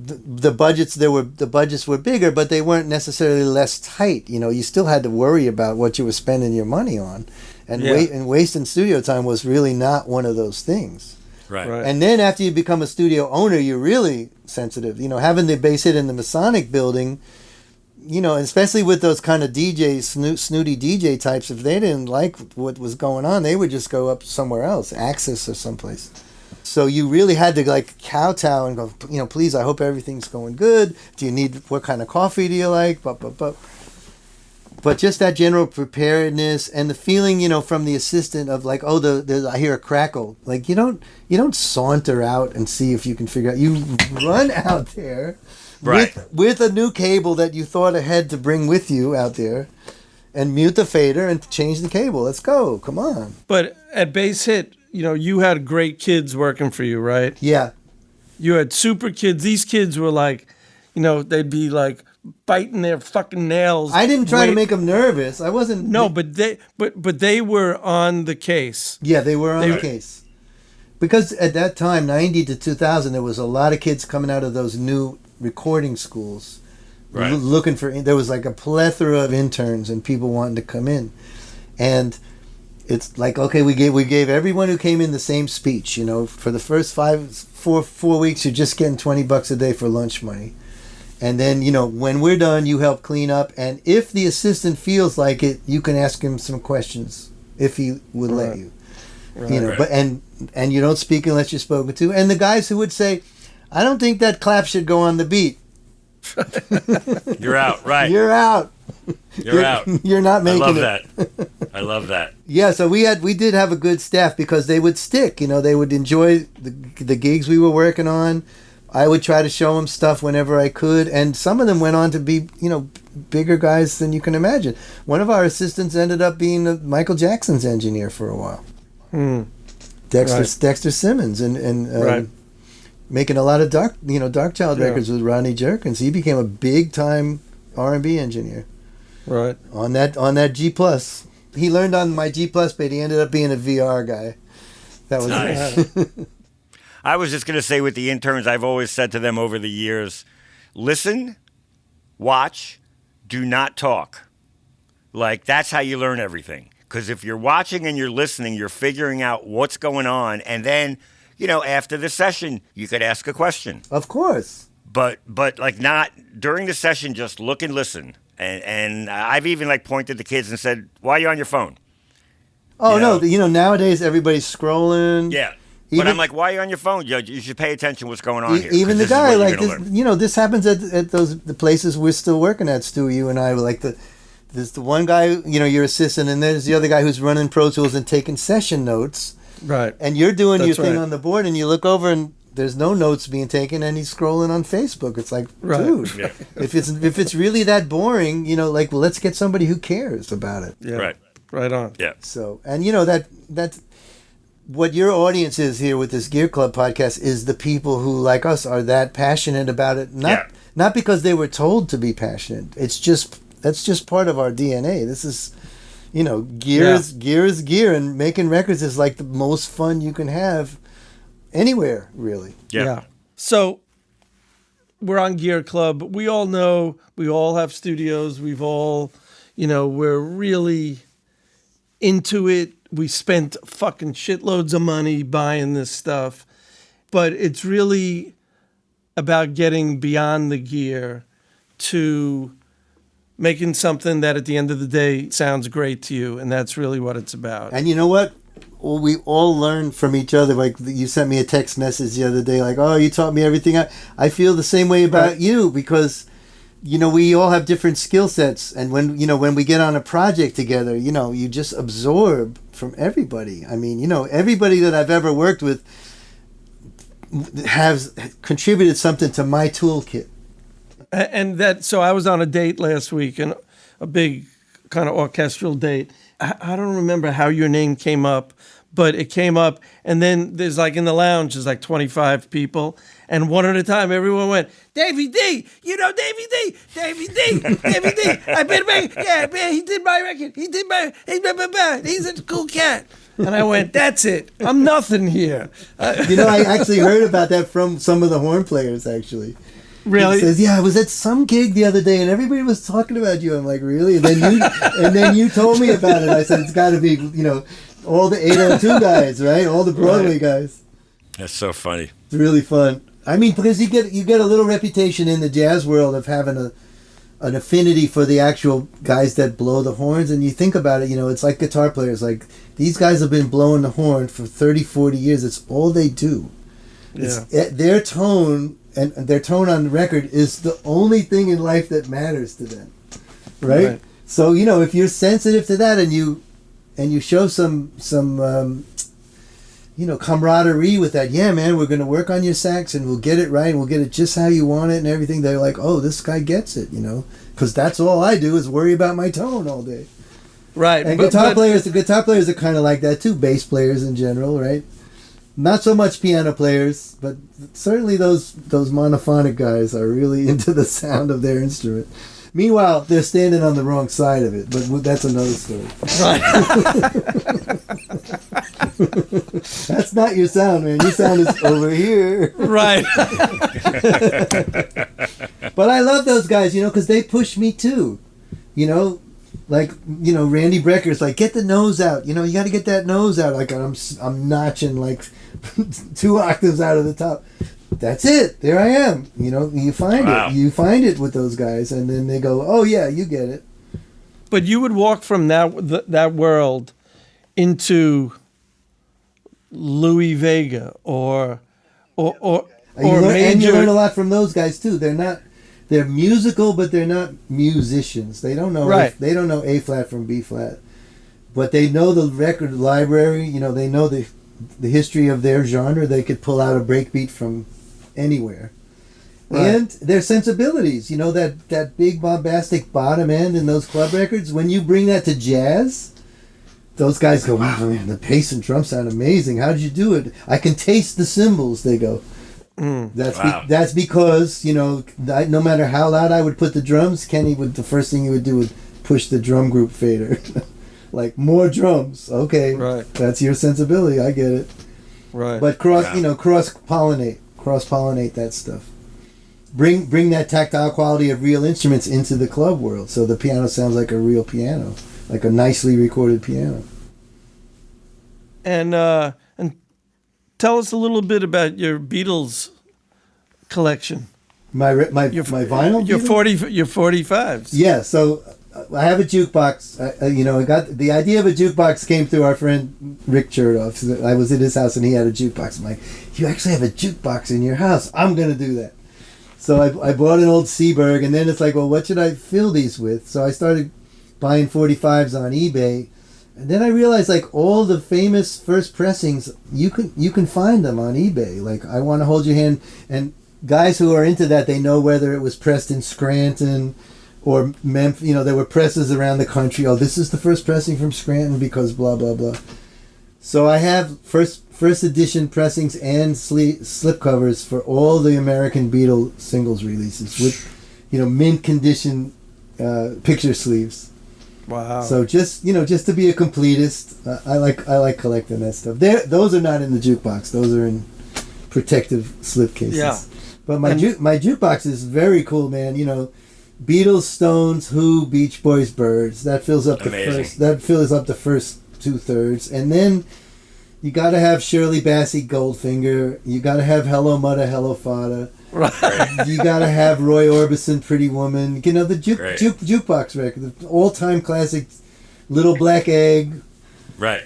Speaker 3: the budgets were bigger, but they weren't necessarily less tight. You still had to worry about what you were spending your money on, and wasting studio time was really not one of those things.
Speaker 4: Right.
Speaker 3: And then after you become a studio owner, you're really sensitive. Having the bass hit in the Masonic building, especially with those kind of DJs, snooty DJ types, if they didn't like what was going on, they would just go up somewhere else, Axis or someplace. So you really had to like kowtow and go, please, I hope everything's going good. Do you need, what kind of coffee do you like? But just that general preparedness and the feeling, from the assistant of like, I hear a crackle. Like you don't saunter out and see if you can figure out. You run out there.
Speaker 4: Right.
Speaker 3: With a new cable that you thought ahead to bring with you out there, and mute the fader and change the cable. Let's go. Come on.
Speaker 2: But at Bass Hit, you had great kids working for you, right?
Speaker 3: Yeah.
Speaker 2: You had super kids. These kids were like, they'd be like biting their fucking nails.
Speaker 3: I didn't try to make them nervous. I wasn't.
Speaker 2: No, but they were on the case.
Speaker 3: Yeah, they were on the case. Because at that time, 90 to 2000, there was a lot of kids coming out of those new recording schools,
Speaker 4: right,
Speaker 3: looking for. There was like a plethora of interns and people wanting to come in, and it's like, okay, we gave everyone who came in the same speech. For the first 4 weeks, you're just getting $20 a day for lunch money, and then when we're done, you help clean up, and if the assistant feels like it, you can ask him some questions if he would let you.
Speaker 2: Right.
Speaker 3: But and you don't speak unless you're spoken to, and the guys who would say, I don't think that clap should go on the beat.
Speaker 4: You're out, right?
Speaker 3: You're out.
Speaker 4: You're out.
Speaker 3: You're not making
Speaker 4: I love that.
Speaker 3: Yeah, so we did have a good staff because they would stick. They would enjoy the gigs we were working on. I would try to show them stuff whenever I could, and some of them went on to be, bigger guys than you can imagine. One of our assistants ended up being Michael Jackson's engineer for a while. Dexter Simmons, and
Speaker 2: right,
Speaker 3: making a lot of Dark Child records with Rodney Jerkins. He became a big time R&B engineer.
Speaker 2: Right.
Speaker 3: On that G+. He learned on my G+, but he ended up being a VR guy. That was
Speaker 4: nice. I was just going to say, with the interns, I've always said to them over the years, listen, watch, do not talk. Like, that's how you learn everything. Because if you're watching and you're listening, you're figuring out what's going on, and then, after the session, you could ask a question.
Speaker 3: Of course.
Speaker 4: But like, not during the session, just look and listen. And I've even like pointed to kids and said, "Why are you on your phone?"
Speaker 3: Oh, no, nowadays everybody's scrolling.
Speaker 4: Yeah. But I'm like, why are you on your phone? You should pay attention to what's going on here.
Speaker 3: Even the guy, like, this happens at the places we're still working at, Stu, you and I, like there's the one guy, your assistant, and there's the other guy who's running Pro Tools and taking session notes.
Speaker 2: Right.
Speaker 3: And you're doing
Speaker 2: That's
Speaker 3: your thing
Speaker 2: right.
Speaker 3: on the board, and you look over and there's no notes being taken, and he's scrolling on Facebook. It's like, dude,
Speaker 4: Yeah.
Speaker 3: if it's really that boring, well, let's get somebody who cares about it.
Speaker 2: Yeah.
Speaker 4: Right.
Speaker 2: Right on.
Speaker 4: Yeah.
Speaker 3: So, and that what your audience is here with this Gear Club podcast is the people who, like us, are that passionate about it. Not because they were told to be passionate. That's just part of our DNA. This is, gear is gear, and making records is like the most fun you can have anywhere, really.
Speaker 4: Yeah.
Speaker 2: So we're on Gear Club. We all know, we all have studios. We've all, we're really into it. We spent fucking shitloads of money buying this stuff, but it's really about getting beyond the gear to making something that at the end of the day sounds great to you. And that's really what it's about.
Speaker 3: And you know what? Well, we all learn from each other. Like, you sent me a text message the other day, like, oh, you taught me everything. I feel the same way about you, because we all have different skill sets, and when we get on a project together, you just absorb from everybody. I mean, everybody that I've ever worked with, has contributed something to my toolkit.
Speaker 2: And so I was on a date last week, and a big kind of orchestral date. I don't remember how your name came up, but it came up, and then there's like in the lounge, there's like 25 people, and one at a time, everyone went, Davey D, you know Davey D, Davey D, Davey D. I've been, yeah, man, he did my record, he's a cool cat. And I went, that's it, I'm nothing here.
Speaker 3: I actually heard about that from some of the horn players, actually.
Speaker 2: Really?
Speaker 3: He says, yeah, I was at some gig the other day and everybody was talking about you. I'm like, really? And then you told me about it. I said, it's got to be, all the 802 guys, right? All the Broadway guys.
Speaker 4: That's so funny.
Speaker 3: It's really fun. I mean, because you get a little reputation in the jazz world of having an affinity for the actual guys that blow the horns. And you think about it, it's like guitar players. Like, these guys have been blowing the horn for 30, 40 years. It's all they do.
Speaker 2: Yeah.
Speaker 3: Their tone... And their tone on the record is the only thing in life that matters to them, right? So if you're sensitive to that and you show some camaraderie with that, yeah, man, we're gonna work on your sax and we'll get it right and we'll get it just how you want it and everything. They're like, oh, this guy gets it, because that's all I do is worry about my tone all day.
Speaker 2: Right.
Speaker 3: And the guitar players are kind of like that too. Bass players in general, right? Not so much piano players, but certainly those monophonic guys are really into the sound of their instrument. Meanwhile, they're standing on the wrong side of it, but that's another story.
Speaker 2: Right.
Speaker 3: That's not your sound, man. Your sound is over here.
Speaker 2: Right.
Speaker 3: But I love those guys, because they push me too. Randy Brecker's like, get the nose out. You got to get that nose out. Like I'm notching like 2 octaves out of the top. That's it. There I am. You find it. You find it with those guys, and then they go, oh yeah, you get it.
Speaker 2: But you would walk from that world into Louis Vega or
Speaker 3: and you learn a lot from those guys too. They're musical, but they're not musicians. They don't know.
Speaker 2: Right.
Speaker 3: They don't know A flat from B flat, but they know the record library. They know the history of their genre. They could pull out a breakbeat from anywhere, and their sensibilities. That big bombastic bottom end in those club records. When you bring that to jazz, those guys go, "Wow, man, the bass and drum sound amazing. How did you do it? I can taste the cymbals." They go. That's because no matter how loud I would put the drums, Kenny the first thing he would do would push the drum group fader, like more drums. Okay,
Speaker 2: right.
Speaker 3: That's your sensibility. I get it.
Speaker 2: Right.
Speaker 3: But cross pollinate that stuff. Bring that tactile quality of real instruments into the club world, so the piano sounds like a real piano, like a nicely recorded piano.
Speaker 2: And tell us a little bit about your Beatles collection.
Speaker 3: My vinyl.
Speaker 2: Your 45s.
Speaker 3: Yeah. So I have a jukebox. I got the idea of a jukebox came through our friend Rick Chertoff. I was at his house and he had a jukebox. I'm like, you actually have a jukebox in your house? I'm gonna do that. So I bought an old Seaberg, and then it's like, well, what should I fill these with? So I started buying 45s on eBay. And then I realized, like, all the famous first pressings, you can find them on eBay. Like, I Want to Hold Your Hand, and guys who are into that, they know whether it was pressed in Scranton or Memphis. There were presses around the country. Oh, this is the first pressing from Scranton because blah, blah, blah. So I have first edition pressings and slip covers for all the American Beatle singles releases with, mint condition picture sleeves.
Speaker 2: Wow.
Speaker 3: So just to be a completist, I like collecting that stuff. Those are not in the jukebox. Those are in protective slipcases. Yeah. But my jukebox is very cool, man. Beatles, Stones, Who, Beach Boys, Birds. That fills up the first 2/3, and then you got to have Shirley Bassey, Goldfinger. You got to have Hello Mudda, Hello Fada. Right. You got to have Roy Orbison, Pretty Woman. The jukebox record, the all-time classic, Little Black Egg.
Speaker 4: Right.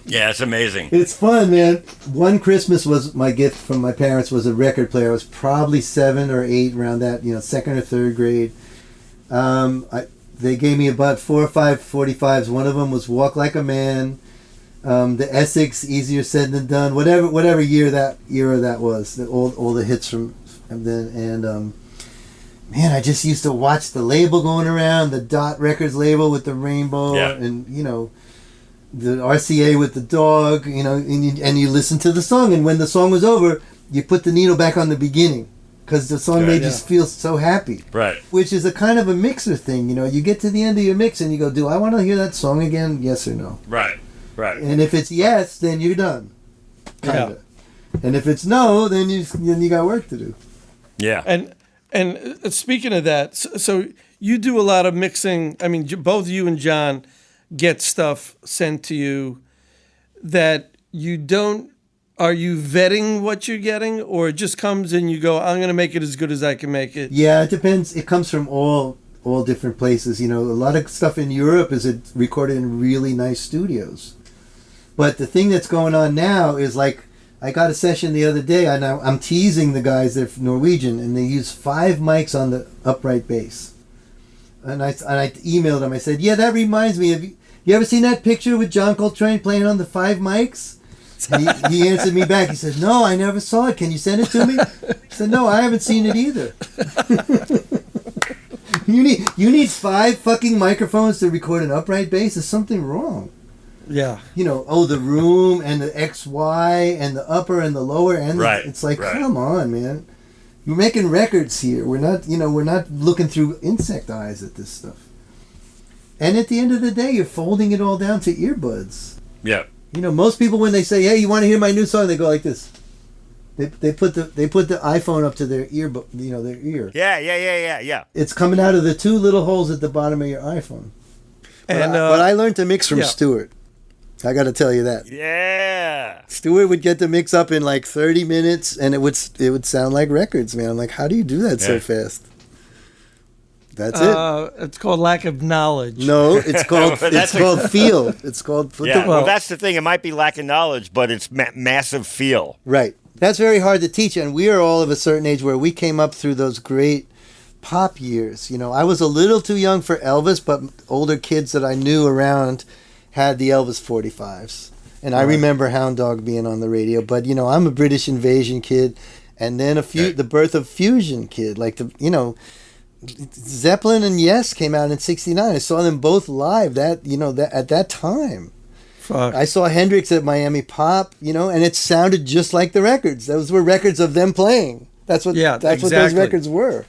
Speaker 4: Yeah, it's amazing.
Speaker 3: It's fun, man. One Christmas was my gift from my parents was a record player. I was probably 7 or 8, around that, 2nd or 3rd grade. They gave me about 4 or 5 45s. One of them was Walk Like a Man. The Essex, Easier Said Than Done, whatever era that was, all the hits from then, and man, I just used to watch the label going around, the Dot Records label with the rainbow, and the RCA with the dog, and you listen to the song, and when the song was over, you put the needle back on the beginning, because the song made you feel so happy.
Speaker 4: Right.
Speaker 3: Which is a kind of a mixer thing, you get to the end of your mix and you go, do I want to hear that song again? Yes or no?
Speaker 4: Right. Right.
Speaker 3: And if it's yes, then you're done. Kinda. Yeah. And if it's no, then you got work to do.
Speaker 4: Yeah.
Speaker 2: And speaking of that, so you do a lot of mixing. I mean, both you and John get stuff sent to you that you don't. Are you vetting what you're getting, or it just comes and you go, I'm going to make it as good as I can make it?
Speaker 3: Yeah, it depends. It comes from all different places. A lot of stuff in Europe is recorded in really nice studios. But the thing that's going on now is, like, I got a session the other day, and I'm teasing the guys. They're Norwegian, and they use 5 mics on the upright bass. And I emailed them. I said, yeah, that reminds me of... You ever seen that picture with John Coltrane playing on the 5 mics? He answered me back. He said, no, I never saw it. Can you send it to me? I said, no, I haven't seen it either. You need 5 fucking microphones to record an upright bass? There's something wrong.
Speaker 2: Yeah.
Speaker 3: The room and the XY and the upper and the lower end.
Speaker 4: Right.
Speaker 3: It's like, come on, man. We're making records here. We're not looking through insect eyes at this stuff. And at the end of the day, you're folding it all down to earbuds.
Speaker 4: Yeah.
Speaker 3: Most people, when they say, hey, you want to hear my new song, they go like this. They put the iPhone up to their ear, their ear.
Speaker 4: Yeah.
Speaker 3: It's coming out of the 2 little holes at the bottom of your iPhone. But
Speaker 2: But
Speaker 3: I learned to mix from Stuart. I got to tell you that.
Speaker 4: Yeah.
Speaker 3: Stuart would get the mix up in like 30 minutes, and it would sound like records, man. I'm like, how do you do that so fast? That's it.
Speaker 2: It's called lack of knowledge.
Speaker 3: No, it's called feel. It's called
Speaker 4: well, that's the thing. It might be lack of knowledge, but it's massive feel.
Speaker 3: Right. That's very hard to teach, and we are all of a certain age where we came up through those great pop years. I was a little too young for Elvis, but older kids that I knew around had the Elvis 45s. And I remember Hound Dog being on the radio, but I'm a British Invasion kid, and then the birth of Fusion kid, like Zeppelin and Yes came out in '69. I saw them both live at that time.
Speaker 2: Fuck.
Speaker 3: I saw Hendrix at Miami Pop, and it sounded just like the records. Those were records of them playing. That's what what those records were.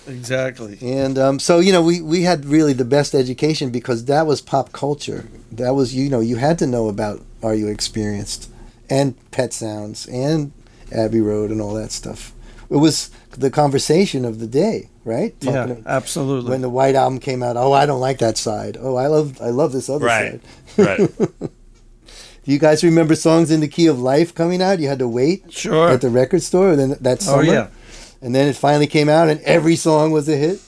Speaker 2: Exactly.
Speaker 3: And so we had really the best education because that was pop culture. That was you had to know about Are You Experienced and Pet Sounds and Abbey Road and all that stuff. It was the conversation of the day, right?
Speaker 2: Absolutely.
Speaker 3: When the White Album came out, I don't like that side. I love this other side.
Speaker 4: Right.
Speaker 3: Do you guys remember Songs in the Key of Life coming out? You had to wait at the record store then that summer.
Speaker 2: Oh yeah.
Speaker 3: And then it finally came out, and every song was a hit.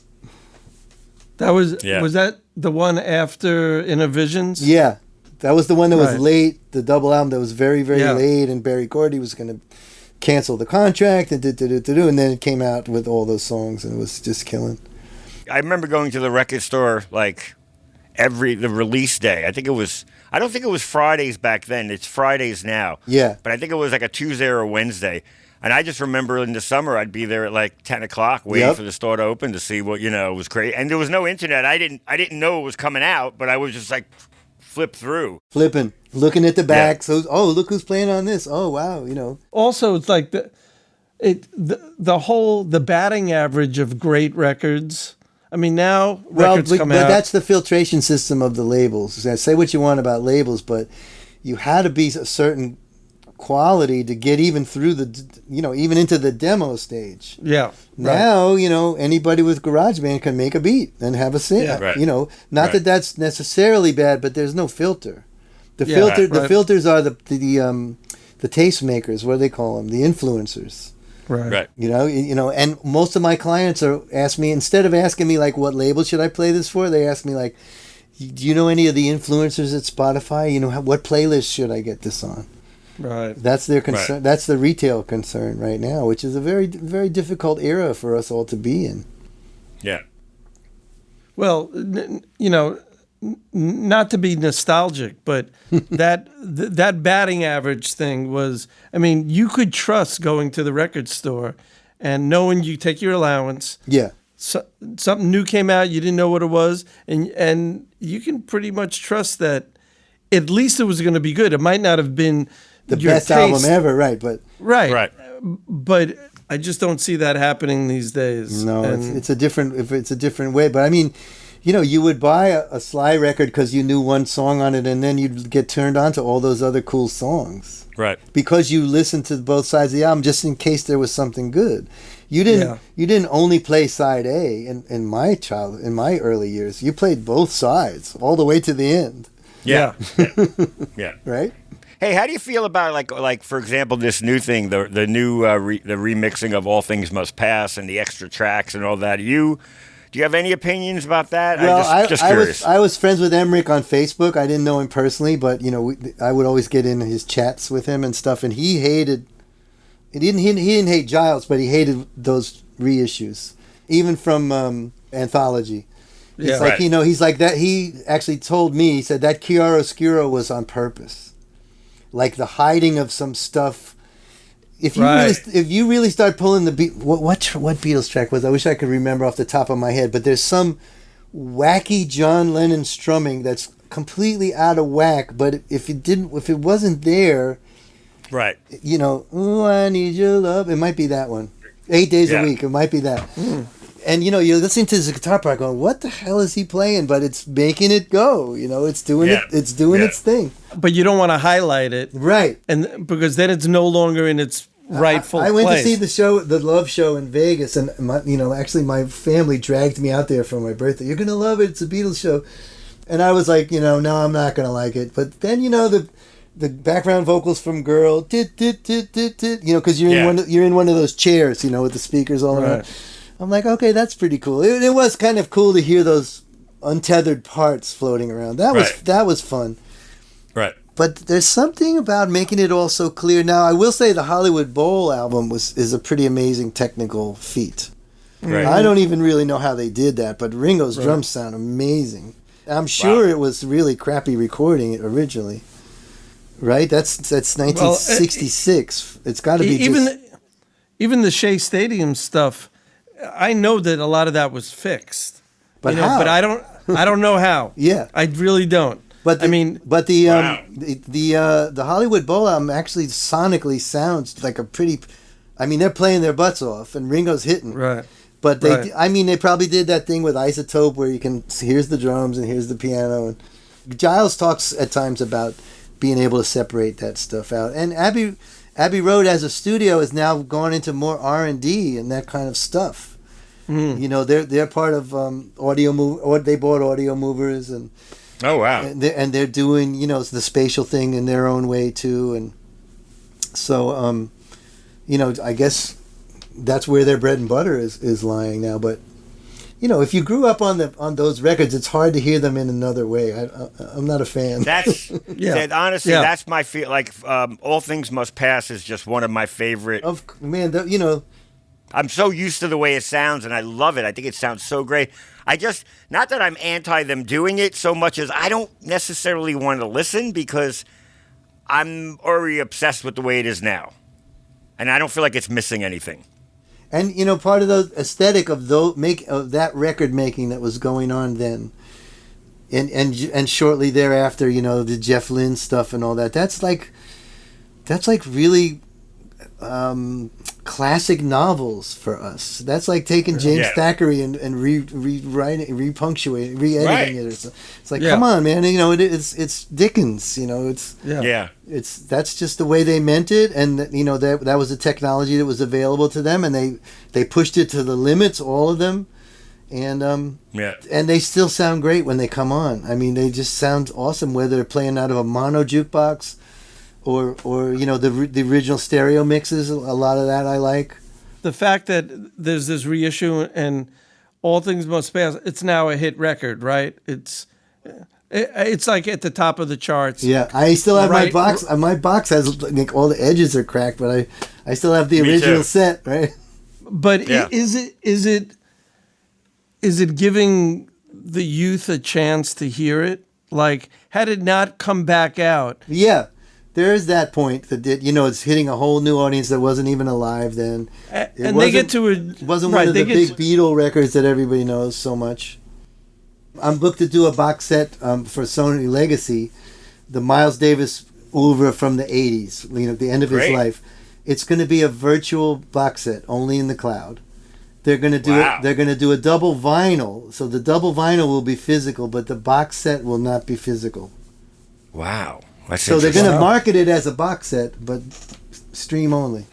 Speaker 2: That was that the one after Innovisions?
Speaker 3: Yeah, that was the one that was late. The double album that was very, very late, and Berry Gordy was going to cancel the contract and and then it came out with all those songs, and it was just killing.
Speaker 4: I remember going to the record store like the release day. I don't think it was Fridays back then. It's Fridays now.
Speaker 3: Yeah.
Speaker 4: But I think it was like a Tuesday or a Wednesday. And I just remember in the summer, I'd be there at like 10 o'clock waiting for the store to open to see what, was crazy. And there was no internet. I didn't know it was coming out, but I was just like flip through.
Speaker 3: Flipping, looking at the back. So, look who's playing on this. Oh, wow,
Speaker 2: Also, it's like the batting average of great records. I mean, now records come out.
Speaker 3: But that's the filtration system of the labels. Say what you want about labels, but you had to be a certain quality to get even through even into the demo stage.
Speaker 2: Yeah.
Speaker 3: Now, anybody with GarageBand can make a beat and have a sing.
Speaker 2: Yeah.
Speaker 4: Right.
Speaker 3: Not that that's necessarily bad, but there's no filter. The filters are the tastemakers, what do they call them? The influencers.
Speaker 2: Right.
Speaker 3: And most of my clients ask me, instead of asking me like what label should I play this for, they ask me like, do you know any of the influencers at Spotify? What playlist should I get this on?
Speaker 2: Right.
Speaker 3: That's their concern. Right. That's the retail concern right now, which is a very, very difficult era for us all to be in.
Speaker 4: Yeah.
Speaker 2: Well, not to be nostalgic, but that batting average thing was, I mean, you could trust going to the record store and knowing you take your allowance.
Speaker 3: Yeah.
Speaker 2: So, something new came out, you didn't know what it was, and you can pretty much trust that at least it was going to be good. It might not have been
Speaker 3: The
Speaker 2: your
Speaker 3: best
Speaker 2: taste.
Speaker 3: album ever, right? But
Speaker 2: Right. But I just don't see that happening these days.
Speaker 3: no,
Speaker 2: And-
Speaker 3: it's a different way. But I mean, you would buy a Sly record because you knew one song on it, and then you'd get turned on to all those other cool songs.
Speaker 1: Right.
Speaker 3: Because you listened to both sides of the album, just in case there was something good. You didn't.
Speaker 2: Yeah.
Speaker 3: You didn't only play side A. In my early years, you played both sides all the way to the end.
Speaker 1: Yeah. Yeah.
Speaker 3: Right.
Speaker 4: Hey, how do you feel about like for example this new thing, the new the remixing of All Things Must Pass and the extra tracks and all that? Do you have any opinions about that?
Speaker 3: Well,
Speaker 4: I'm just curious.
Speaker 3: I was friends with Emmerich on Facebook. I didn't know him personally, but I would always get in his chats with him and stuff. And he hated. He didn't hate Giles, but he hated those reissues, even from Anthology. It's
Speaker 2: Yeah.
Speaker 3: like
Speaker 1: Right.
Speaker 3: he's like that. He actually told me, he said that chiaroscuro was on purpose, like the hiding of some stuff. If you really start pulling the beat, what Beatles track was? I wish I could remember off the top of my head, but there's some wacky John Lennon strumming that's completely out of whack. But if it wasn't there,
Speaker 1: Right.
Speaker 3: ooh, I need your love. It might be that one. 8 days
Speaker 1: Yeah.
Speaker 3: a week. It might be that. And you're listening to this guitar part going, what the hell is he playing? But it's making it go. It's doing
Speaker 1: Yeah.
Speaker 3: It's doing
Speaker 1: Yeah.
Speaker 3: its thing.
Speaker 2: but you don't want to highlight it,
Speaker 3: Right.
Speaker 2: and because then it's no longer in its rightful
Speaker 3: I went
Speaker 2: place.
Speaker 3: to see the Love Show in Vegas, and actually my family dragged me out there for my birthday. You're gonna love it. It's a Beatles show, and I was like, no, I'm not gonna like it. But then the background vocals from "Girl," tit tit tit tit tit, because you're in one of those chairs, with the speakers all around.
Speaker 2: Right.
Speaker 3: I'm like, okay, that's pretty cool. It was kind of cool to hear those untethered parts floating around. That was fun.
Speaker 1: Right.
Speaker 3: But there's something about making it all so clear. Now, I will say the Hollywood Bowl album is a pretty amazing technical feat.
Speaker 1: Right.
Speaker 3: I don't even really know how they did that, but Ringo's drums sound amazing. I'm sure it was really crappy recording it originally. Right? That's 1966. It's got to be
Speaker 2: even the Shea Stadium stuff. I know that a lot of that was fixed.
Speaker 3: But how?
Speaker 2: But I don't know how.
Speaker 3: Yeah.
Speaker 2: I really don't.
Speaker 3: But the
Speaker 1: Wow.
Speaker 3: Hollywood Bowl album actually sonically sounds like a pretty. I mean, they're playing their butts off, and Ringo's hitting.
Speaker 2: Right.
Speaker 3: But
Speaker 2: Right.
Speaker 3: they probably did that thing with Isotope where you can here's the drums and here's the piano. And Giles talks at times about being able to separate that stuff out. And Abbey Road as a studio has now gone into more R&D and that kind of stuff. They're part of Audio Move, or they bought Audio Movers and.
Speaker 1: Oh, wow.
Speaker 3: And they're doing, the spatial thing in their own way too, and so I guess that's where their bread and butter is lying now. But if you grew up on those records, it's hard to hear them in another way. I'm not a fan.
Speaker 4: That's honestly,
Speaker 2: Yeah.
Speaker 4: that's my feel. Like All Things Must Pass is just one of my favorite.
Speaker 3: I'm
Speaker 4: I'm so used to the way it sounds, and I love it. I think it sounds so great. Not that I'm anti them doing it so much as I don't necessarily want to listen because I'm already obsessed with the way it is now. And I don't feel like it's missing anything.
Speaker 3: And part of the aesthetic of that record making that was going on then, and shortly thereafter, the Jeff Lynne stuff and all that. That's like really classic novels for us. That's like taking James Thackeray and rewriting, repunctuating, re-editing it. Or so. It's like, come on, man. It's Dickens. That's just the way they meant it, and that was the technology that was available to them, and they pushed it to the limits, all of them, and and they still sound great when they come on. I mean, they just sound awesome whether they're playing out of a mono jukebox. Or the original stereo mixes, a lot of that I like.
Speaker 2: The fact that there's this reissue and All Things Must Pass, it's now a hit record, right? It's like at the top of the charts.
Speaker 3: Yeah, I still have my
Speaker 2: Right.
Speaker 3: box. My box has like all the edges are cracked, but I still have the
Speaker 1: Me
Speaker 3: original
Speaker 1: too.
Speaker 3: set, right?
Speaker 2: But
Speaker 1: Yeah.
Speaker 2: is it giving the youth a chance to hear it? Like, had it not come back out?
Speaker 3: Yeah, there is that point that it's hitting a whole new audience that wasn't even alive then.
Speaker 2: And they get to
Speaker 3: it wasn't one of the big Beatle records that everybody knows so much. I'm booked to do a box set for Sony Legacy, the Miles Davis oeuvre from the 80s, the end of his life. It's going to be a virtual box set, only in the cloud. They're going to do They're going to do a double vinyl, so the double vinyl will be physical, but the box set will not be physical.
Speaker 4: Wow, that's
Speaker 3: so they're going to market it as a box set, but stream only.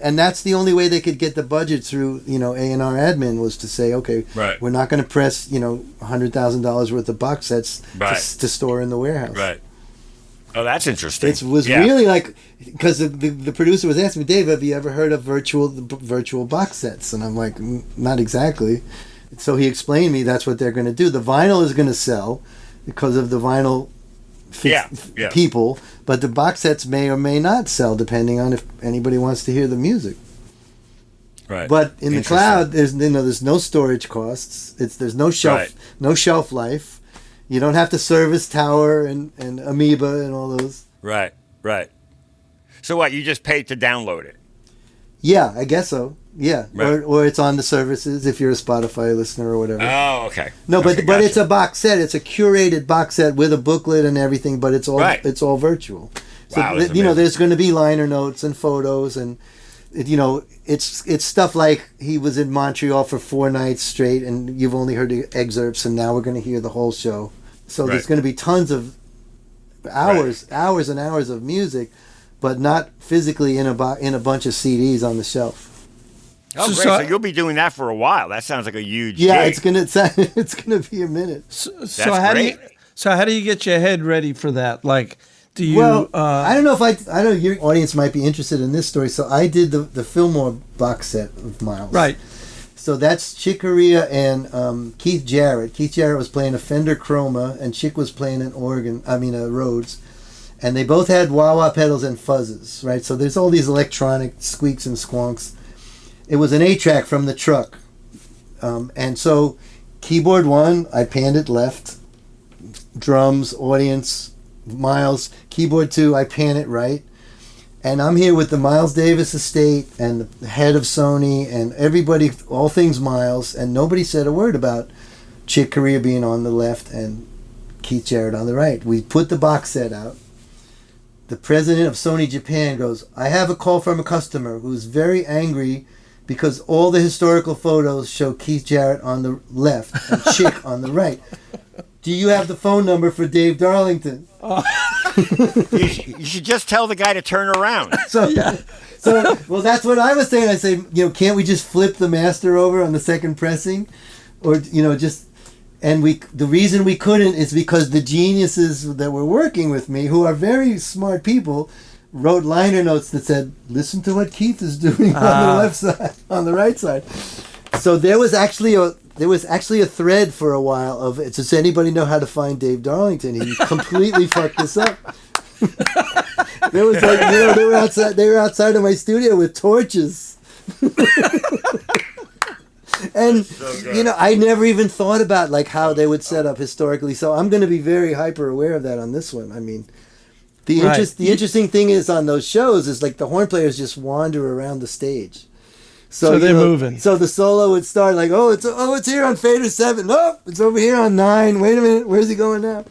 Speaker 3: And that's the only way they could get the budget through, A&R admin, was to say, okay, we're not going to press, $100,000 worth of box sets to store in the warehouse.
Speaker 4: Right. Oh, that's interesting.
Speaker 3: It was really like, because the producer was asking me, Dave, have you ever heard of virtual box sets? And I'm like, not exactly. So he explained to me that's what they're going to do. The vinyl is going to sell because of the vinyl people, but the box sets may or may not sell depending on if anybody wants to hear the music.
Speaker 4: Right.
Speaker 3: But in the cloud, there's no storage costs. There's no shelf life. You don't have to service Tower and Amoeba and all those.
Speaker 4: Right. So what? You just paid to download it?
Speaker 3: Yeah, I guess so. Yeah, or it's on the services if you're a Spotify listener or whatever.
Speaker 4: Oh, okay.
Speaker 3: No, but it's a box set. It's a curated box set with a booklet and everything, but it's all virtual. So
Speaker 4: wow,
Speaker 3: there's going to be liner notes and photos and it's stuff like he was in Montreal for 4 nights straight and you've only heard the excerpts and now we're going to hear the whole show. So there's going to be tons of hours and hours of music, but not physically in a bunch of CDs on the shelf.
Speaker 4: Oh, great! So you'll be doing that for a while. That sounds like a huge.
Speaker 3: Yeah,
Speaker 4: gig.
Speaker 3: it's gonna be a minute.
Speaker 2: So how do you get your head ready for that? Like, do you?
Speaker 3: Well, I don't know if I know your audience might be interested in this story. So I did the Fillmore box set of Miles.
Speaker 2: Right.
Speaker 3: So that's Chick Corea and Keith Jarrett. Keith Jarrett was playing a Fender Chroma, and Chick was playing a Rhodes. And they both had wah-wah pedals and fuzzes, right? So there's all these electronic squeaks and squonks. It was an 8-track from the truck. And so keyboard 1, I panned it left. Drums, audience, Miles. Keyboard 2, I pan it right. And I'm here with the Miles Davis estate and the head of Sony and everybody, all things Miles, and nobody said a word about Chick Corea being on the left and Keith Jarrett on the right. We put the box set out. The president of Sony Japan goes, I have a call from a customer who's very angry because all the historical photos show Keith Jarrett on the left and Chick on the right. Do you have the phone number for Dave Darlington?
Speaker 4: You should just tell the guy to turn around.
Speaker 3: Well, that's what I was saying. I say, can't we just flip the master over on the second pressing? Or, the reason we couldn't is because the geniuses that were working with me, who are very smart people, wrote liner notes that said, listen to what Keith is doing on the left side, on the right side. So there was actually a thread for a while of, does anybody know how to find Dave Darlington? He completely fucked this up. There was they were outside of my studio with torches. And I never even thought about like how they would set up historically. So I'm going to be very hyper aware of that on this one. I mean, the interesting thing is on those shows is like the horn players just wander around the stage. So
Speaker 2: they're moving.
Speaker 3: So the solo would start like, it's here on fader 7. Oh, it's over here on 9. Wait a minute, where's he going now?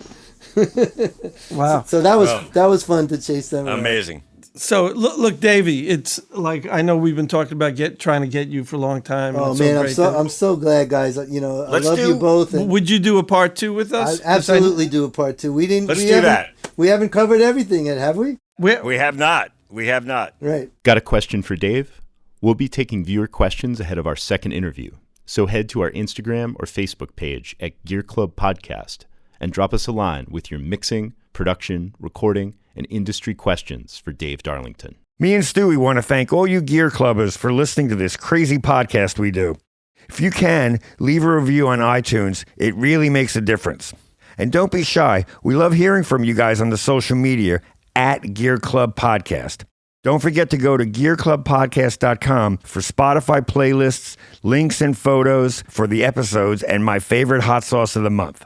Speaker 2: Wow.
Speaker 3: So that was fun to chase them around.
Speaker 4: Amazing.
Speaker 2: So look, Davey, it's like I know we've been talking about trying to get you for a long time.
Speaker 3: Oh man, I'm so glad, guys. I love you both. And
Speaker 2: would you do a part 2 with us?
Speaker 3: I'd absolutely do a part 2.
Speaker 4: Let's do that.
Speaker 3: We haven't covered everything yet, have we?
Speaker 4: We have not.
Speaker 3: Right.
Speaker 1: Got a question for Dave? We'll be taking viewer questions ahead of our second interview. So head to our Instagram or Facebook page at Gear Club Podcast and drop us a line with your mixing, production, recording, and industry questions for Dave Darlington.
Speaker 4: Me and Stewie want to thank all you Gear Clubbers for listening to this crazy podcast we do. If you can, leave a review on iTunes. It really makes a difference. And don't be shy. We love hearing from you guys on the social media at Gear Club Podcast. Don't forget to go to gearclubpodcast.com for Spotify playlists, links and photos for the episodes, and my favorite hot sauce of the month.